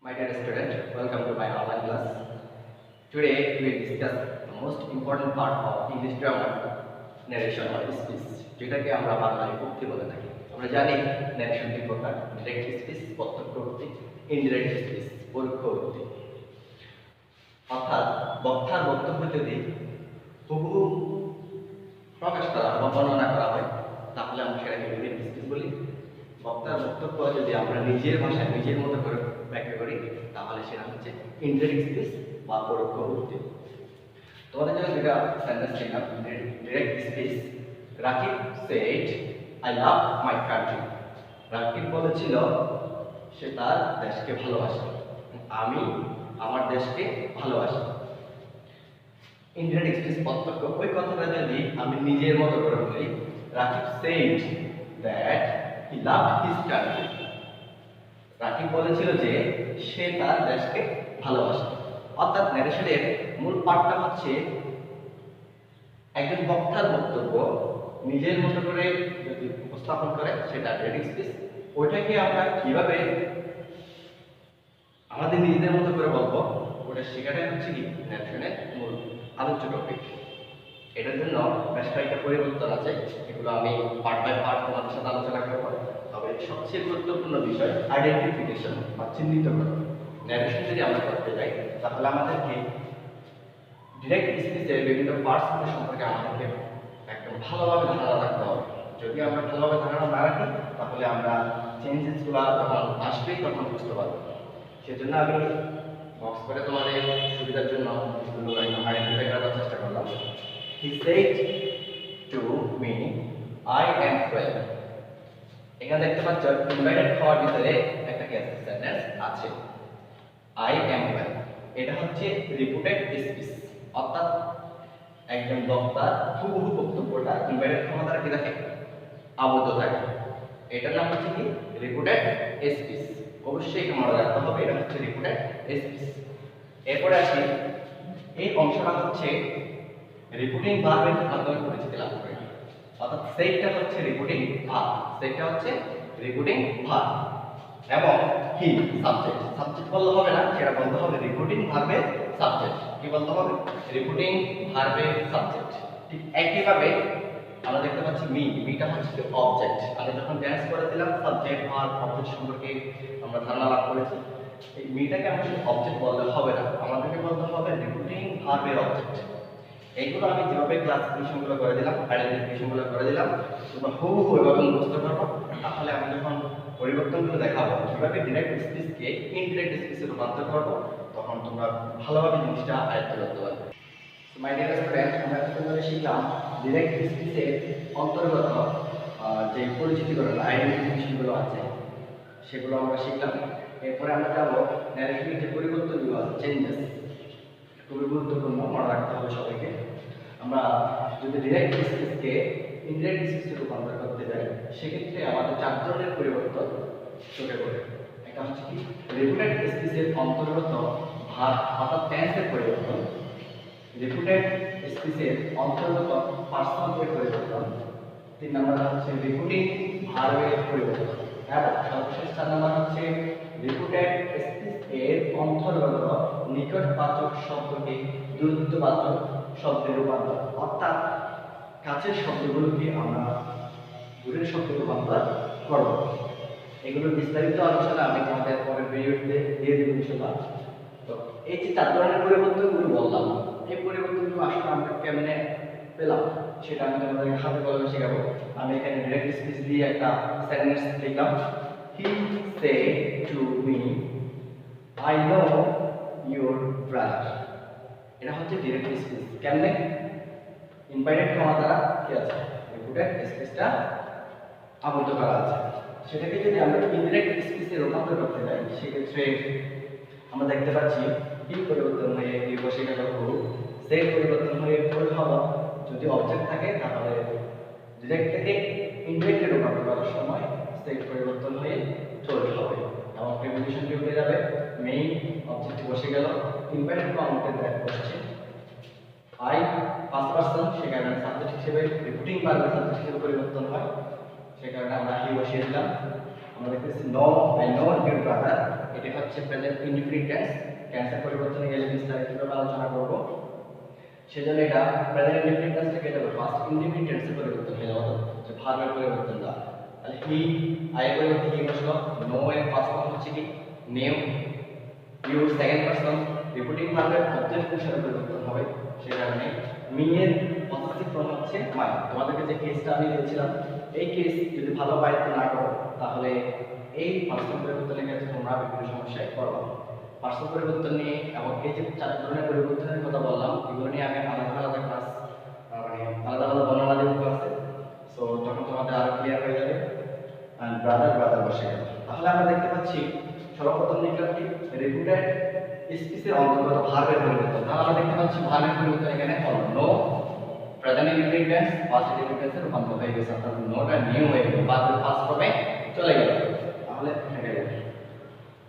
My dear student, welcome to my online class. Today we will discuss the most important part of English grammar, narration or speech. যেটাকে আমরা বাংলায় উক্তি বলে থাকি। আমরা জানি narration তিন প্রকার: direct speech, প্রত্যক্ষ উক্তি, indirect speech, পরোক্ষ উক্তি। অর্থাৎ বক্তার বক্তব্য যদি হুবহু প্রকাশ করা বা বর্ণনা করা হয় তাহলে আমরা সেটাকে direct speech বলি। বক্তার বক্তব্য যদি আমরা নিজের ভাষায় নিজের মতো করে ব্যাখ্যা করি তাহলে সেটা হচ্ছে ইনডাইরেক্ট স্পিচ বা পরোক্ষ উক্তি। তোমাদের জন্য যেটা সেন্টেন্স দিলাম, direct speech. Rakib said I love my country. Rakib বলেছিল সে তার দেশকে ভালোবাসে। আমি আমার দেশকে ভালোবাসি। ইনডাইরেক্ট স্পিচ প্রত্যক্ষ ওই কথাটা যদি আমি নিজের মতো করে বলি, Rakib said that he loved his country. Rakib বলেছিল যে সে তার দেশকে ভালোবাসে। অর্থাৎ ন্যারেশনের মূল পার্টটা হচ্ছে একজন বক্তার বক্তব্য নিজের মতো করে যদি উপস্থাপন করে সেটা ডাইরেক্ট স্পিচ। ওইটাকে আমরা কিভাবে আমাদের নিজেদের মতো করে বলবো ওটা শেখাটাই হচ্ছে কি ন্যারেশনের মূল আলোচ্য টপিক। এটার জন্য বেশ কয়েকটা পরিবর্তন আছে, এগুলো আমি পার্ট বাই পার্ট তোমাদের সাথে আলোচনা করব। তবে সবচেয়ে গুরুত্বপূর্ণ বিষয় আইডেন্টিফিকেশন বা চিহ্নিতকরণ। ন্যারেশন যদি আমরা করতে যাই তাহলে আমাদেরকে ডিরেক্ট স্পিচের বিভিন্ন পার্টস সম্পর্কে আমাদেরকে একদম ভালোভাবে ধারণা রাখতে হবে। যদি আমরা ভালোভাবে ধারণা না রাখি তাহলে আমরা চেঞ্জেসগুলো যখন আসবে তখন বুঝতে পারবো। সেজন্য আমি বক্স করে তোমাদের সুবিধার জন্য এগুলো আইডেন্টিফাই করার চেষ্টা করলাম। He said to me, I am well. এখানে দেখতে পাচ্ছ ইনভাইটেড হওয়ার ভিতরে একটা সেন্টেন্স আছে, I am well। এটা হচ্ছে রিপিটেড স্পিচ, অর্থাৎ একজন বক্তার হুবহু বক্তব্যটা ইনভাইটেড হওয়া দ্বারা কি থাকে আবদ্ধ থাকে। এটার নাম হচ্ছে কি রিপিটেড স্পিচ। অবশ্যই এটা মনে রাখতে হবে, এটা হচ্ছে রিপিটেড স্পিচ। এরপরে আসি, এই অংশটা হচ্ছে রিপিটিং ভার্বের মাধ্যমে পরিচিতি লাভ করে। অর্থাৎ সেইটা হচ্ছে রিপিটিং ভার্ব, সেইটা হচ্ছে রিপিটিং ভার্ব এবং হি সাবজেক্ট। সাবজেক্ট বললে হবে না, সেটা বলতে হবে রিপিটিং ভার্বের সাবজেক্ট। কি বলতে হবে? রিপিটিং ভার্বের সাবজেক্ট। ঠিক একইভাবে আমরা দেখতে পাচ্ছি মিটা হচ্ছে অবজেক্ট। আমরা যখন ড্যান্স করেছিলাম সাবজেক্ট ভার্ব অবজেক্ট সম্পর্কে আমরা ধারণা লাভ করেছি। এই মিটাকে আমরা শুধু অবজেক্ট বললে হবে না, আমাদেরকে বলতে হবে রিপিটিং ভার্বের অবজেক্ট। এইগুলো আমি যেভাবে ক্লাসিফিকেশনগুলো করে দিলাম, আইডেন্টিফিকেশনগুলো করে দিলাম, তোমরা হুবহু এভাবে মুখস্থ করো। তাহলে আমি যখন পরিবর্তনগুলো দেখাবো কিভাবে ডিরেক্ট স্পিচকে ইনডিরেক্ট স্পিচে রূপান্তর করবো, তখন তোমরা ভালোভাবে জিনিসটা আয়ত্ত করতে পারবে। মাই ডিয়ার স্টুডেন্ট, আমরা এতক্ষণ শিখলাম ডিরেক্ট স্পিচের অন্তর্গত যে পরিচিতিকরণ আইডেন্টিফিকেশনগুলো আছে সেগুলো আমরা শিখলাম। এরপরে আমরা যাবো ন্যারেশনের যে পরিবর্তনগুলো আছে, চেঞ্জেস। খুবই গুরুত্বপূর্ণ, মনে রাখতে হবে সবাইকে। আমরা যদি ডিরেক্ট স্পিচকে ইনডিরেক্ট স্পিচে রূপান্তর করতে যাই সেক্ষেত্রে আমাদের 4 ধরনের পরিবর্তন চোখে পড়ে। একটা হচ্ছে কি রিপিটেড স্পিচের অন্তর্গত ভার্ব অর্থাৎ টেন্সের পরিবর্তন, রিপিটেড স্পিচের অন্তর্গত পার্সনের পরিবর্তন, 3 নম্বর হচ্ছে রিপিটিং ভার্বের পরিবর্তন এবং সর্বশেষ 4 নম্বর হচ্ছে রিপিটেড স্পিচের অন্তর্গত নিকটবাচক শব্দকে দূরত্ববাচক শব্দে রূপান্তর। অর্থাৎ কাছের শব্দগুলোকে আমরা দূরের শব্দে রূপান্তর করব। এগুলোর বিস্তারিত আলোচনা আমি তোমাদের পরের ভিডিওতে দিয়ে দেব ইনশাআল্লাহ। তো এই যে 4 ধরনের পরিবর্তনগুলো বললাম, এই পরিবর্তনগুলো আসলে আমরা কেমনে পেলাম সেটা আমি তোমাদের হাতে কলমে শেখাবো। আমি এখানে ডিরেক্ট স্পিচ দিয়ে একটা সেন্টেন্স লিখলাম, he said to me I know your brother। এটা হচ্ছে ডিরেক্ট স্পিচ। কেমনে? ইনভাইটেড হওয়া দ্বারা কি আছে রিপিটেড স্পিচটা আবদ্ধ করা আছে। সেটাকে যদি আমরা ইনডিরেক্ট স্পিচে রূপান্তর করতে যাই সেক্ষেত্রে আমরা দেখতে পাচ্ছি হি পরিবর্তন হয়ে হি বসে গেল হু, সেড পরিবর্তন হয়ে ফুল হওয়া। যদি অবজেক্ট থাকে তাহলে ডিরেক্ট থেকে ইনডিরেক্টে রূপান্তর করার সময় সেড পরিবর্তন হয়ে টোল্ড হবে এবং প্রিপোজিশন কি হয়ে যাবে মেইন অবজেক্ট বসে গেল, ইনভাইটেড কাউন্টের দ্যাট বসছে আই ফার্স্ট পারসন, সেই কারণে সাবজেক্ট হিসেবে রিপিটিং ভার্বের সাবজেক্ট হিসেবে পরিবর্তন হয়, সেই কারণে আমরা হি বসিয়ে দিলাম। আমরা দেখতেছি no I know your brother, এটি হচ্ছে প্রেজেন্ট ইনডিফিনিট টেন্স। টেন্সের পরিবর্তনে গেলে বিস্তারিত কিভাবে আলোচনা করব, সেজন্য এটা প্রেজেন্ট ইনডিফিনিট টেন্স থেকে এটা ফার্স্ট ইনডিফিনিট টেন্সে পরিবর্তন হয়ে যাবে, যে ভার্বের পরিবর্তন দা। তাহলে হি আই এর পরিবর্তে কি বসলো, নো এর ফার্স্ট ফর্ম হচ্ছে কি name, you second person, repeating ভার্বের অবজেক্ট হিসেবে পরিবর্তন হবে, সেই কারণে মি এর পজিটিভ ফর্ম হচ্ছে মাই। তোমাদেরকে যে কেসটা আমি দিয়েছিলাম, এই কেস যদি ভালো বাইতে না করো তাহলে এই পার্সন পরিবর্তনের ক্ষেত্রে তোমরা বিভিন্ন সমস্যায় পড়বে। পার্সন পরিবর্তন নিয়ে এবং এই যে 4 ধরনের পরিবর্তনের কথা বললাম, এগুলো নিয়ে আমি আলাদা আলাদা ক্লাস মানে আলাদা আলাদা বর্ণনা দেব ক্লাসে। সো তখন তোমাদের আরো ক্লিয়ার হয়ে যাবে। ব্রাদার বসে গেল। তাহলে আমরা দেখতে পাচ্ছি সর্বপ্রথম লিখলাম কি রিপিটেড স্পিচের অন্তর্গত ভার্বের পরিবর্তন। তাহলে আমরা দেখতে পাচ্ছি ভার্বের পরিবর্তন এখানে হলো no present indefinite tense past indefinite টেন্সে রূপান্তর হয়ে গেছে, অর্থাৎ নোটা নিউ হয়ে গেল, ভার্বের ফার্স্ট ফর্মে চলে গেল। তাহলে এটা গেল।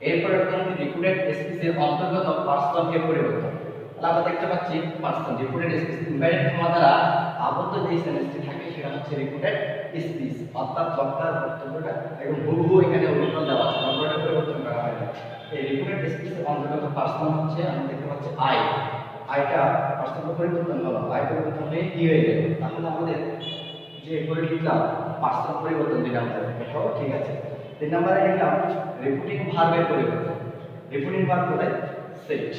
এরপর রিপিটেড স্পিচের অন্তর্গত পার্সনকে পরিবর্তন। তাহলে আমরা দেখতে পাচ্ছি person repeated speech invited form দ্বারা আবদ্ধ যে সেন্টেন্সটি থাকে সেটা হচ্ছে রিপিটেড স্পিচ, অর্থাৎ বক্তার বক্তব্যটা একদম হুবহু এখানে অভিনয় দেওয়া আছে, নম্বরটা পরিবর্তন করা হয় না। এই রিপিটেড স্পিচের অন্তর্গত পার্সন হচ্ছে আমরা দেখতে পাচ্ছি আইটা পার্সনকে পরিবর্তন হলো, আই পরিবর্তন হয়ে কি হয়ে গেল। তাহলে আমাদের যে করে লিখলাম পার্সন পরিবর্তন দিলাম, এটাও ঠিক আছে। 3 নম্বরে লিখলাম রিপিটিং ভার্বের পরিবর্তন। রিপিটিং ভার্ব কোথায়, সেট।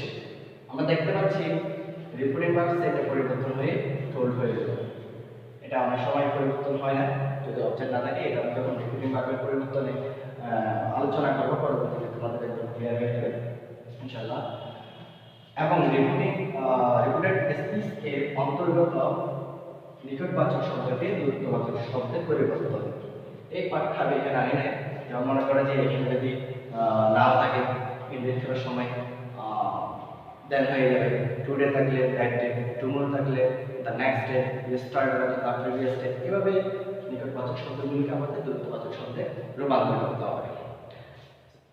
আমরা দেখতে পাচ্ছি রিপিটিং ভার্ব সেটে পরিবর্তন হয়ে টোল্ড হয়ে গেল। এটা অনেক সময় পরিবর্তন হয় না যদি অবজেক্ট না থাকে। এটা আমি যখন রিপিটিং ভার্বের পরিবর্তনে আলোচনা করব পরবর্তীতে তোমাদের একদম ক্লিয়ার হয়ে যাবে ইনশাআল্লাহ। এবং রিপিটেড স্পিচ এর অন্তর্গত নিকটবাচক শব্দকে দূরত্ববাচক শব্দে পরিবর্তন। এই পাঠটা আমি এখানে আনি নাই। যেমন মনে করে যে এখানে যদি নাও থাকে ইংরেজি করার সময় দেন হয়ে যাবে টুডে থাকলে দ্যাট ডে, টুমোরো থাকলে দ্য নেক্সট ডে, ইয়েস্টারডে থাকলে দ্য প্রিভিয়াস ডে। এভাবে নিকটবাচক শব্দগুলিকে আমাদের দূরত্ববাচক শব্দে রূপান্তর করতে হবে।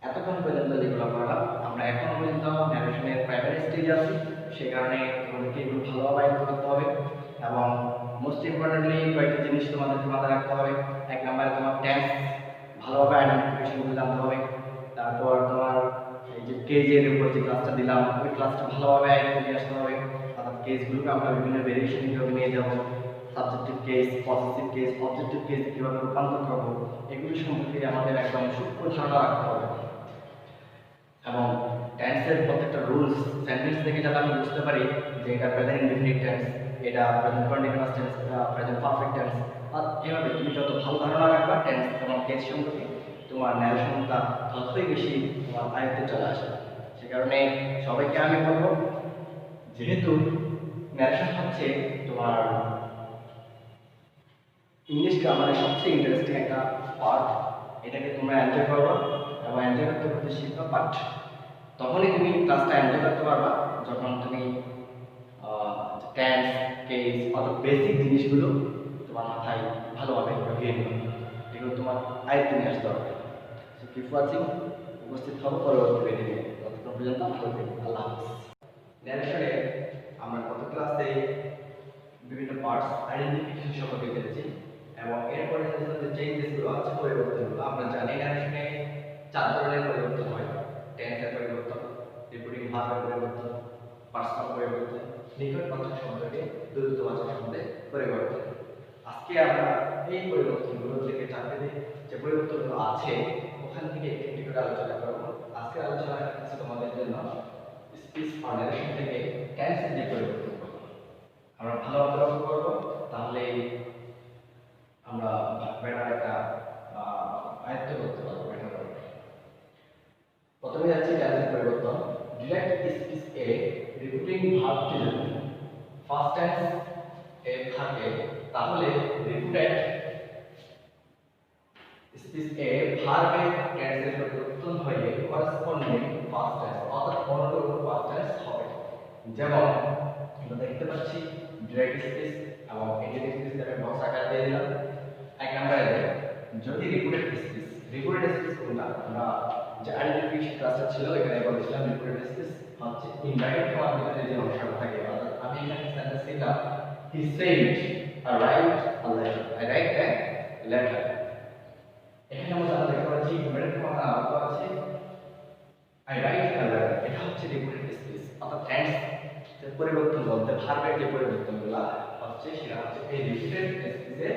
এতক্ষণ পর্যন্ত যেগুলো করলাম, আমরা এখন পর্যন্ত ন্যারেশনের প্রাইমারি স্টেজে আছি, সেই কারণে তোমাদেরকে এগুলো ভালোভাবে আয়ত্ত করতে হবে। এবং মোস্ট ইম্পর্টেন্টলি কয়েকটা জিনিস তোমাদেরকে মাথায় রাখতে হবে। 1 নম্বরে তোমার টেন্স ভালোভাবে আইডেন্টিফিকেশনগুলো জানতে হবে। তারপর তোমার এই যে কেজের উপর যে ক্লাসটা দিলাম, ওই ক্লাসটা ভালোভাবে আয়ত্তে নিয়ে আসতে হবে। অর্থাৎ কেসগুলোকে আমরা বিভিন্ন ভেরিয়েশন হিসেবে নিয়ে যাব। Subjective case, positive case, objective case কীভাবে রূপান্তর করবো, এগুলি সম্পর্কে আমাদের একদম সূক্ষ্ম ধারণা রাখতে হবে। এবং টেন্সের প্রত্যেকটা রুলস সেন্টেন্স থেকে যাতে আমি বুঝতে পারি যে এটা প্রেজেন্ট ইনডিফিনিট টেন্স, এটা প্রেজেন্ট কন্টিনিউয়াস টেন্স, এটা প্রেজেন্ট পারফেক্ট টেন্স। আর এভাবে তুমি যত ভালো ধারণা রাখবা টেন্স এবং কেস সম্পর্কে, তোমার ন্যারেশনটা ততই বেশি তোমার আয়ত্তে চলে আসে। সে কারণে সবাইকে আমি বলবো, যেহেতু ন্যারেশন হচ্ছে তোমার ইংলিশ গ্রামারের সবচেয়ে ইন্টারেস্টিং একটা পার্ট, এটাকে তোমরা এনজয় করবা এবং এনজয় করতে করতে শিখবা। বাট তখনই তুমি ক্লাসটা এনজয় করতে পারবা যখন তুমি টেন্স, কেস অর্থাৎ বেসিক জিনিসগুলো তোমার মাথায় ভালোভাবে ঢুকিয়ে নেবে, এগুলো তোমার আয়ত্তে নিয়ে আসতে হবে। সো কিপ ওয়াচিং, উপস্থিত হবো পরবর্তী ভিডিওতে। ততক্ষণ পর্যন্ত আল্লাহ হাফিজ। ন্যারেশনে আমরা গত ক্লাসে বিভিন্ন পার্টস আইডেন্টিফিকেশন সম্পর্কে জেনেছি এবং এরপরে যে চেঞ্জেসগুলো আছে, পরিবর্তনগুলো আমরা জানি। ন্যারেশনে 4 ধরনের পরিবর্তন হয়: টেন্সের পরিবর্তন, রিপিটিং ভার্বের পরিবর্তন, পার্সন পরিবর্তন, নিকটবাচক শব্দকে দূরত্ববাচক শব্দে পরিবর্তন। আজকে আমরা এই পরিবর্তনগুলো থেকে 4টি যে পরিবর্তনগুলো আছে ওখান থেকে একটি করে আলোচনা করব। আজকে আলোচনা করছি তোমাদের জন্য স্পিচ অর ন্যারেশন থেকে টেন্সের যে পরিবর্তন আমরা ভালোভাবে লক্ষ্য করবো, তাহলে আমরা বেটার একটা আয়ত্ত করতে পারবো। প্রথমে যাচ্ছি টেন্সের পরিবর্তন। ডিরেক্ট স্পিচ এ রিপিটিং ভার্বটি যদি ফার্স্ট টেন্স এ থাকে তাহলে রিপিটেড স্পিচ এ ভার্বে টেন্সের পরিবর্তন হয়ে করেসপন্ডিং ফার্স্ট টেন্স অর্থাৎ অনুরূপ ফার্স্ট টেন্স হবে। যেমন আমরা দেখতে পাচ্ছি ডিরেক্ট স্পিচ এবং ইনডিরেক্ট স্পিচ এর বক্স আকার দিয়ে দিলাম। 1 নম্বরে যদি রিপিটেড স্পিচ কোনটা, আমরা যে আইডেন্টিফিকেশন ক্লাসটা ছিল এখানে বলেছিলাম রিপিটেড স্পিচ হচ্ছে ইনডাইরেক্ট ফর্ম ভিতরে যে অংশটা থাকে। অর্থাৎ আমি এখানে সেন্টেন্স দিলাম he said I write a letter, I write a letter. এখানে আমরা দেখতে পাচ্ছি ইনডাইরেক্ট ফর্ম আলাদা আছে আই রাইট আ লেটার, এটা হচ্ছে রিপিটেড স্পিচ। অর্থাৎ টেন্স এর পরিবর্তন বলতে ভার্বের যে পরিবর্তনগুলো হচ্ছে সেটা হচ্ছে এই রিপিটেড স্পিচে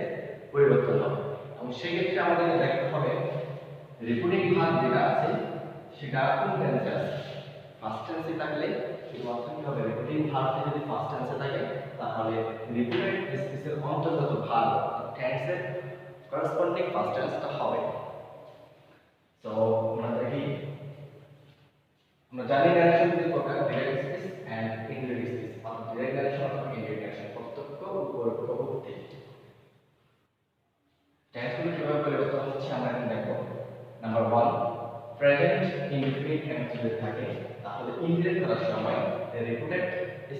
পরিবর্তন হবে। এবং সেই ক্ষেত্রে আমাদের দেখতে হবে রিপিটিং ভার্ব যেটা আছে সেটা কোন টেন্সে আছে। ফার্স্ট টেন্সে থাকলে শুধুমাত্র কি হবে, রিপিটিং ভার্বটা যদি ফার্স্ট টেন্সে থাকে তাহলে রিপিটেড স্পিচের অন্তর্গত ভার্ব টেন্সের করসপন্ডিং ফার্স্ট টেন্সটা হবে। তো আমরা দেখি, আমরা জানি ন্যারেশন দুই প্রকার, direct speech and indirect speech. অর্থাৎ ডিরেক্ট ন্যারেশন অথবা ইনডিরেক্ট ন্যারেশন, প্রত্যক্ষ ও পরোক্ষ। টেন্সগুলো কিভাবে পরিবর্তন হচ্ছে আমরা এখন দেখব। নাম্বার 1, প্রেজেন্ট ইনডিফিনিট টেন্স যদি থাকে তাহলে ইনডিরেক্ট করার সময় রিপিটেড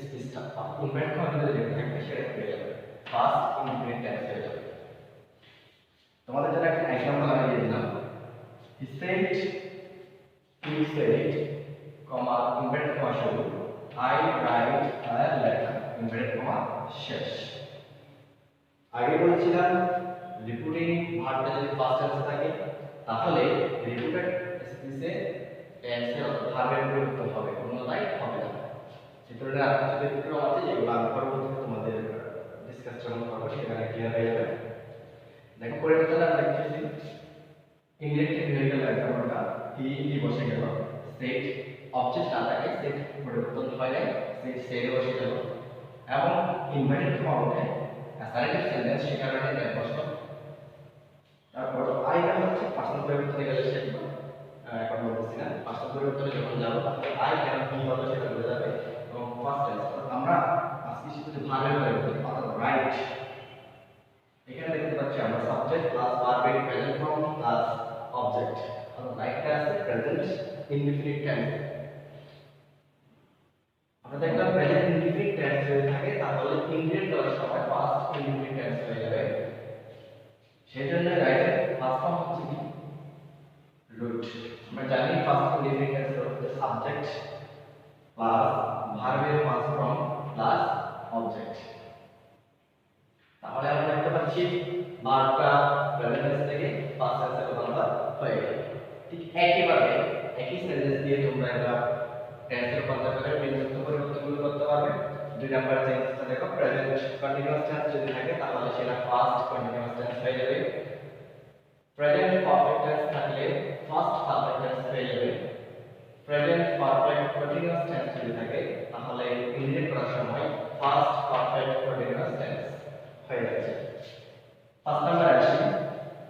স্পিচটা অর্থাৎ ইনভার্ট করা যদি থাকে সেটা হয়ে যাবে ফার্স্ট ইনডিফিনিট টেন্স হয়ে যাবে। তোমাদের জন্য একটা এক্সাম্পল আমি দিয়ে দিলাম। He said, he said, comma invert comma শুরু, I write a letter, invert comma শেষ। আগে বলছিলাম রিপিটিং ভার্বটা যদি ফার্স্ট টেন্সে থাকে তাহলে রিপিটেড স্পিচে টেন্সের ভার্বের পরিবর্তন হবে, অন্যথায় হবে না। এই ধরনের আরো কিছু ক্ষেত্র আছে যেগুলো আমি পরবর্তীতে তোমাদের ডিসকাশন করব, সেখানে ক্লিয়ার হয়ে যাবে। দেখো পরিবর্তন আমরা দেখতেছি ইনডিরেক্ট ভেরিয়েবল এক্সাম্পলটা হি বসে গেল, সেট অবজেক্ট না থাকে সেট পরিবর্তন হয় নাই, সেট বসে গেল এবং ইনভার্টেড কমা ওঠে অ্যাসার্টিভ সেন্টেন্স, সে কারণে দ্যাট বসলো। তারপর আইটা হচ্ছে পার্সন পরিবর্তনে গেলে সেটা এখন বলতেছি না, পার্সন পরিবর্তনে যখন যাবো তাহলে আই কেন কি হবে সেটা বোঝা যাবে। এবং ফার্স্ট টেন্স আমরা আজকে শিখেছি ভার্বের পরিবর্তন অর্থাৎ রাইট। এখানে দেখতে পাচ্ছি আমরা সাবজেক্ট প্লাস ভার্ব এর প্রেজেন্ট ফর্ম প্লাস অবজেক্ট, অর্থাৎ রাইটটা আছে প্রেজেন্ট ইনডিফিনিট টেন্স। আমরা দেখলাম প্রেজেন্ট ইনডিফিনিট টেন্স যদি থাকে তাহলে ইনডিরেক্ট করার সময় পাস্ট ইনডিফিনিট টেন্স হয়ে যাবে। সেজন্য রাইটের ফার্স্ট ফর্ম হচ্ছে কি রুট। আমরা জানি ফার্স্ট ইনডিফিনিট টেন্স হচ্ছে সাবজেক্ট প্লাস ভার্বের ফার্স্ট ফর্ম প্লাস অবজেক্ট। তাহলে আমরা দেখতে পাচ্ছি ভার্বটা প্রেজেন্ট টেন্স থেকে পাস্ট টেন্সে রূপান্তর হয়ে গেল। ঠিক একইভাবে একই সেন্টেন্স দিয়ে তোমরা এটা টেন্সে রূপান্তর করে বিন্যস্ত পরিবর্তনগুলো করতে পারবে। 2 নাম্বার চেঞ্জটা দেখো, প্রেজেন্ট কন্টিনিউয়াস টেন্স যদি থাকে তাহলে সেটা ফার্স্ট কন্টিনিউয়াস টেন্স হয়ে যাবে। প্রেজেন্ট পারফেক্ট টেন্স থাকলে ফার্স্ট পারফেক্ট টেন্স হয়ে যাবে। প্রেজেন্ট পারফেক্ট কন্টিনিউয়াস টেন্স যদি থাকে তাহলে ইনডিরেক্ট করার সময় ফার্স্ট পারফেক্ট কন্টিনিউয়াস টেন্স হয়ে যাচ্ছে। 5 নাম্বার আসি,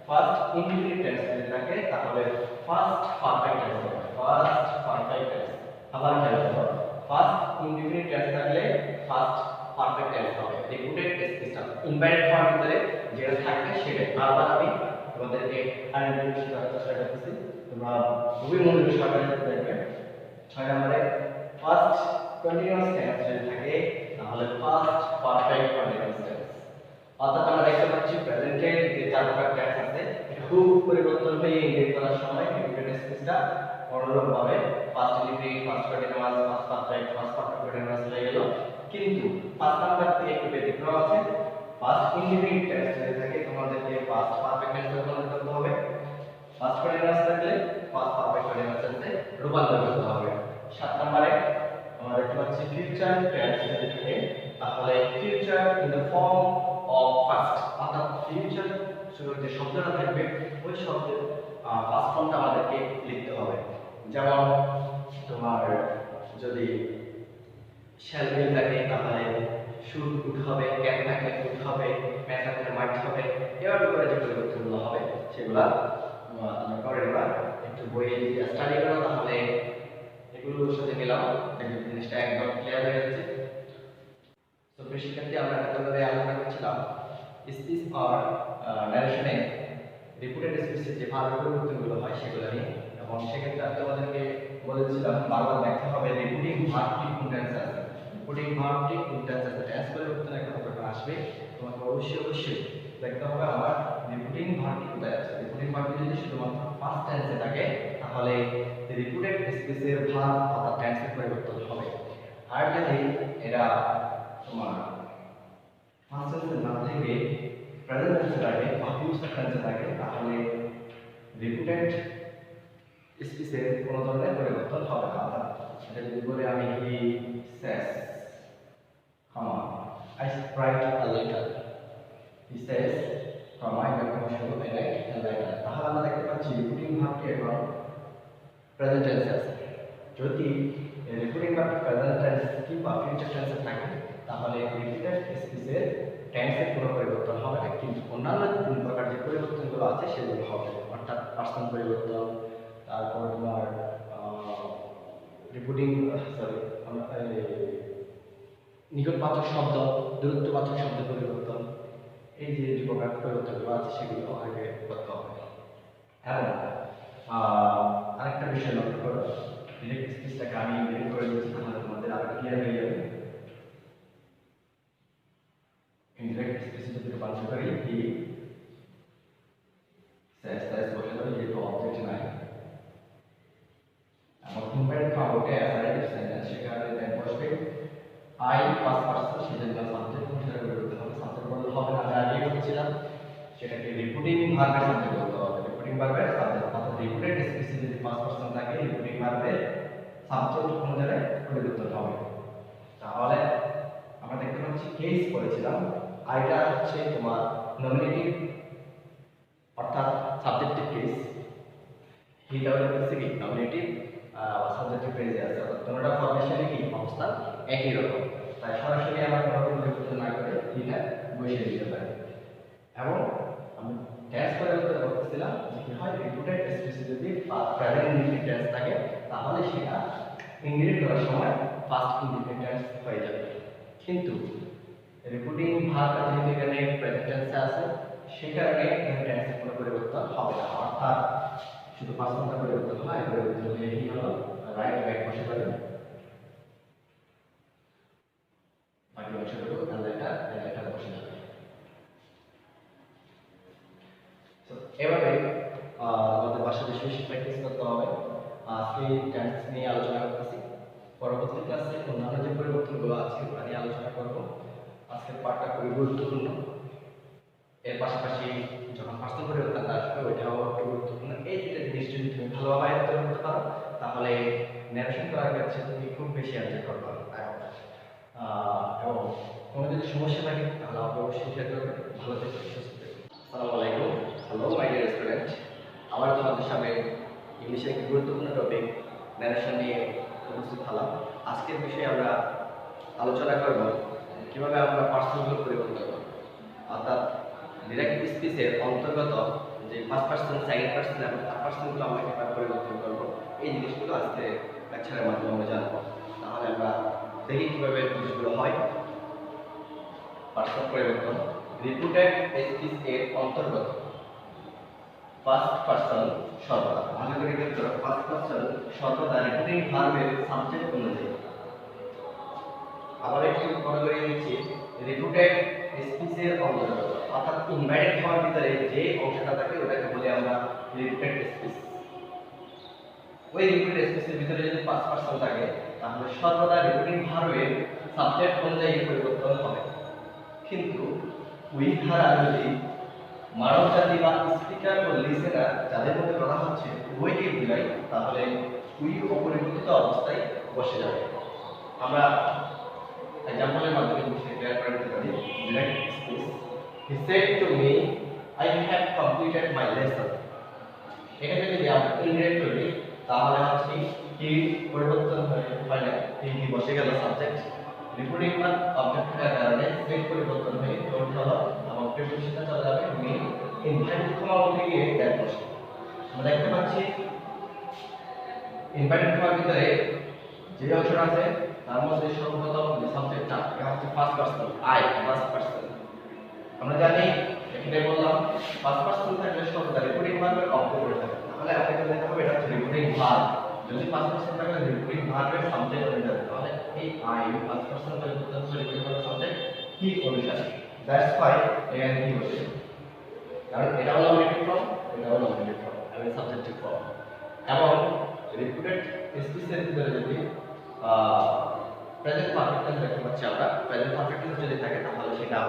ফার্স্ট ইনডিফিনিট টেন্স যদি থাকে তাহলে ফার্স্ট পারফেক্ট টেন্স হবে, ফার্স্ট পারফেক্ট টেন্স। আবার খেয়াল করো, ফার্স্ট ইনডিফিনিট টেন্স থাকলে ফার্স্ট পারফেক্ট টেন্স হবে। রিপিটেড স্পিচটা ইনভার্টেড ফর্ম ভিতরে যেটা থাকবে সেটাই বারবার আমি তোমাদেরকে আরেকটু শেখার চেষ্টা করতেছি, তোমরা খুবই মনোযোগ সহকারে দেখবে। 6 নম্বরে ফার্স্ট কন্টিনিউয়াস টেন্স যদি থাকে তাহলে ফার্স্ট পারফেক্ট কন্টিনিউয়াস টেন্স। অর্থাৎ আমরা দেখতে পাচ্ছি প্রেজেন্টের যে 4 প্রকার টেন্স আছে এটা খুব পরিবর্তন হয়ে ইন্ডিকেট করার সময় রিপিটেড স্পিচটা অনুরূপ ভাবে first indefinite, first continuous, first perfect, first perfect continuous হয়ে গেল। কিন্তু 5 নাম্বার থেকে একটু ব্যতিক্রম আছে। ফার্স্ট ইনডিফিনিট টেন্স যদি থাকে তোমাদেরকে ফার্স্ট পারফেক্ট টেন্সে রূপান্তর করতে হবে। ফার্স্ট কন্টিনিউয়াস থাকলে ফার্স্ট পারফেক্ট কন্টিনিউয়াস টেন্সে রূপান্তর করতে হবে। 7 নম্বরে আমরা দেখতে পাচ্ছি ফিউচার টেন্স যদি থাকে তাহলে future in the form of first, অর্থাৎ ফিউচার শুরুতে যে শব্দটা থাকবে ওই শব্দের ফার্স্ট ফর্মটা আমাদেরকে লিখতে হবে। যেমন তোমার যদি শ্যাল বি থাকে তাহলে শুড উড হবে, ক্যান থাকলে উড হবে, ম্যান থাকলে মাইট হবে। এভাবে করে যে পরিবর্তনগুলো হবে সেগুলা তোমরা করে নেবা। একটু বইয়ে যদি স্টাডি করো তাহলে এগুলোর সাথে মিলাও, দেখবে জিনিসটা একদম ক্লিয়ার হয়ে যাচ্ছে। তো শিক্ষার্থী আমরা এতক্ষণে আলোচনা করছিলাম স্পিচ অর ন্যারেশনে রিপিটেড স্পিচের যে ভার্ব পরিবর্তনগুলো হয় সেগুলো নিয়ে। এবং সেক্ষেত্রে আমি তোমাদেরকে বলেছিলাম বারবার দেখতে হবে রিপিটিং ভার্বটি কোন টেন্সে আছে। রিপিটিং ভার্বটি কোন টেন্সে আছে, টেন্স পরিবর্তন একটা যখন আসবে তোমাকে অবশ্যই দেখতে হবে আমার রিপিটিং ভার্বটি কোথায় আছে। রিপিটিং ভার্বটি যদি শুধুমাত্র ফার্স্ট টেন্সে থাকে তাহলে রিপিটেড স্পিচের ভার্ব অর্থাৎ টেন্সের পরিবর্তন হবে। আর যদি এরা তোমার ফার্স্ট টেন্সে না থেকে প্রেজেন্ট টেন্সে থাকে বা ফিউচার টেন্সে থাকে তাহলে রিপিটেড স্পিচের কোনো ধরনের পরিবর্তন হবে না। অর্থাৎ এটা যদি বলে আমি হি সেস comma I write a letter, হি সেস কমা এটা কোনো শুরু আই রাইট আ লেটার, তাহলে আমরা দেখতে পাচ্ছি রিপিটিং ভার্বটি এখন প্রেজেন্ট টেন্সে আছে। যদি রিপিটিং ভার্ব প্রেজেন্ট টেন্স কিংবা ফিউচার টেন্সে থাকে তাহলে রিপিটেড স্পিচের টেন্সের কোনো পরিবর্তন হবে না, কিন্তু অন্যান্য তিন প্রকার যে পরিবর্তনগুলো আছে সেগুলো হবে। অর্থাৎ পার্সন পরিবর্তন, তারপর তোমার রিপিটিং নিকটবাচক শব্দ, দূরত্ববাচক শব্দ পরিবর্তন, এই যে যে প্রকার পরিবর্তনগুলো আছে সেগুলো আগে করতে হবে। এবং আরেকটা বিষয় লক্ষ্য করো, ডিরেক্ট স্পিচটাকে আমি ডিরেক্ট করে দিচ্ছি তাহলে তোমাদের আরো ক্লিয়ার হয়ে যাবে। ইনডিরেক্ট স্পিচ যদি রূপান্তর করি কি সেস সেস বসে যাবে যেহেতু অবজেক্ট নাই, এবং ইনভাইট খাওয়াকে অ্যাসাইড সেন্টেন্স সেখানে দেন বসবে আই পাস্ট পারসন, সেজন্য সাবজেক্ট অনুসারে করতে হবে। সাবজেক্ট বলতে হবে না, আমি আগে বলেছিলাম সেটাকে রিপিটিং ভার্বের সাবজেক্ট বলতে হবে। রিপিটিং ভার্বের সাবজেক্ট, অর্থাৎ রিপিটেড স্পিচে যদি পাস্ট পারসন থাকে রিপিটিং ভার্বের সাবজেক্ট অনুসারে পরিবর্তন হবে। তাহলে আমরা দেখতে পাচ্ছি কেস করেছিলাম, আইটা হচ্ছে তোমার নমিনেটিভ অর্থাৎ সাবজেক্টিভ কেস, হিটা হচ্ছে কি নমিনেটিভ সাবজেক্টিভ ফ্রেজে আছে, অর্থাৎ তোমরা ফরমেশনে কি অবস্থা একই রকম, তাই সরাসরি আমরা কোনো পরিবর্তন না করে হিটা বসিয়ে দিতে পারি। এবং আমি টেন্স পরিবর্তন করতেছিলাম যে কি হয় রিপিটেড স্পিচে যদি প্রেজেন্ট ইনডিফিনিট টেন্স থাকে তাহলে সেটা ইনডিরেক্ট করার সময় পাস্ট ইনডিফিনিট টেন্স হয়ে যাবে, কিন্তু রিপিটিং ভার্বটা যেহেতু এখানে প্রেজেন্ট টেন্সে আছে সেই কারণে এখানে টেন্সের কোনো পরিবর্তন হবে না। অর্থাৎ শুধু পার্সনটা পরিবর্তন হয়, পরিবর্তন হলে কি হলো রাইট রাইট বসে যাবে, বাকি অংশটুকু এটা বসে যাবে। তো এভাবে আমাদের ভাষা বেশি বেশি প্র্যাকটিস করতে হবে। আজকে টেন্স নিয়ে আলোচনা করতেছি, পরবর্তী ক্লাসে অন্যান্য যে পরিবর্তনগুলো আছে ওটা নিয়ে আলোচনা করব। আজকের পাঠটা খুবই গুরুত্বপূর্ণ, এর পাশাপাশি যখন পার্সন পরিবর্তনটা আসবে ওইটাও একটু গুরুত্বপূর্ণ। এই দুটো জিনিস যদি তুমি ভালোভাবে আয়ত্ত করতে পারো তাহলে ন্যারেশন করার কাছে তুমি খুব বেশি এনজয় করতে পারো। এবং কোনো যদি সমস্যা থাকে তাহলে অবশ্যই শেয়ার করবে। ভালো থেকো, সুস্থ থেকো। আসসালামু আলাইকুম, হ্যালো মাই ডিয়ার স্টুডেন্ট, আবার তোমাদের সামনে ইংলিশের একটি গুরুত্বপূর্ণ টপিক ন্যারেশন নিয়ে উপস্থিত হলাম। আজকের বিষয়ে আমরা আলোচনা করব কিভাবে আমরা পার্সনগুলো পরিবর্তন করব, অর্থাৎ ডিরেক্ট স্পিচের অন্তর্গত যে ফার্স্ট পার্সন, সেকেন্ড পার্সন এবং থার্ড পার্সনগুলো আমরা কিভাবে পরিবর্তন করব এই জিনিসগুলো আজকে লেকচারের মাধ্যমে আমরা জানবো। তাহলে আমরা দেখি কিভাবে জিনিসগুলো হয়। পার্সন পরিবর্তন রিপিটেড স্পিচ এর অন্তর্গত ফার্স্ট পার্সন সর্বদা, ভালো করে দেখতে হবে, ফার্স্ট পার্সন সর্বদা রিপিটিং ভার্বের সাবজেক্ট অনুযায়ী। আবার একটু মনে করিয়ে দিচ্ছি, রিপিটেড স্পিচের অন্তর্গত অর্থাৎ ইনভাইটেড হওয়ার ভিতরে যে অংশটা থাকে ওটাকে বলি আমরা রিপিটেড স্পিচ। ওই রিপিটেড স্পিচের ভিতরে যদি ফার্স্ট পার্সন থাকে তাহলে সর্বদা রিপিটিং ভার্বের সাবজেক্ট অনুযায়ী পরিবর্তন হবে। কিন্তু ওই ধারা যদি মানব জাতি বা স্পিকার ও লিসেনার যাদের মধ্যে কথা হচ্ছে উভয়কে বোঝায় তাহলে ওই অপরিবর্তিত অবস্থায় বসে যাবে। আমরা এক্সাম্পলের মাধ্যমে জিনিসটা ক্লিয়ার করে দিতে পারি। Direct speech, he said to me I have completed my lesson. এখানে যদি আমরা ইনডিরেক্ট করি তাহলে হচ্ছে কি পরিবর্তন হয় না, হি বসে গেল সাবজেক্ট, রিপিটিং মান অবজেক্ট থাকার কারণে সেট পরিবর্তন হয়ে টোন হলো এবং প্রিপোজিশনটা চলে যাবে মি। ইনভাইট কমা বলতে গিয়ে দ্যাট বসে আমরা দেখতে পাচ্ছি ইনভাইট কমার ভিতরে যে অংশটা আছে তার মধ্যে সর্বপ্রথম যে সাবজেক্টটা এটা হচ্ছে first person, I first person. আমরা জানি এখানে বললাম ফার্স্ট পারসন থাকলে সর্বদা রিপিটিং ভার্বের অবজেক্ট হয়ে থাকে, তাহলে আমাদের দেখতে হবে এটা হচ্ছে রিপিটিং ভার্ব। যদি ফার্স্ট পারসন থাকে রিপিটিং ভার্বের সাবজেক্ট হয়ে যাবে, তাহলে এই আই ফার্স্ট পারসন পরিবর্তন করে রিপিটিং ভার্বের সাবজেক্ট কি অনুসারে, দ্যাটস হোয়াই এখানে কি বসে, কারণ এটা হলো নমিনেটিভ ফর্ম, এটা হলো নমিনেটিভ ফর্ম এবং সাবজেক্টিভ ফর্ম। এবং রিপিটেড স্পিচের ভিতরে যদি প্রেজেন্ট পারফেক্ট টেন্স দেখতে পাচ্ছি আমরা, প্রেজেন্ট পারফেক্ট টেন্স যদি থাকে তাহলে সেটা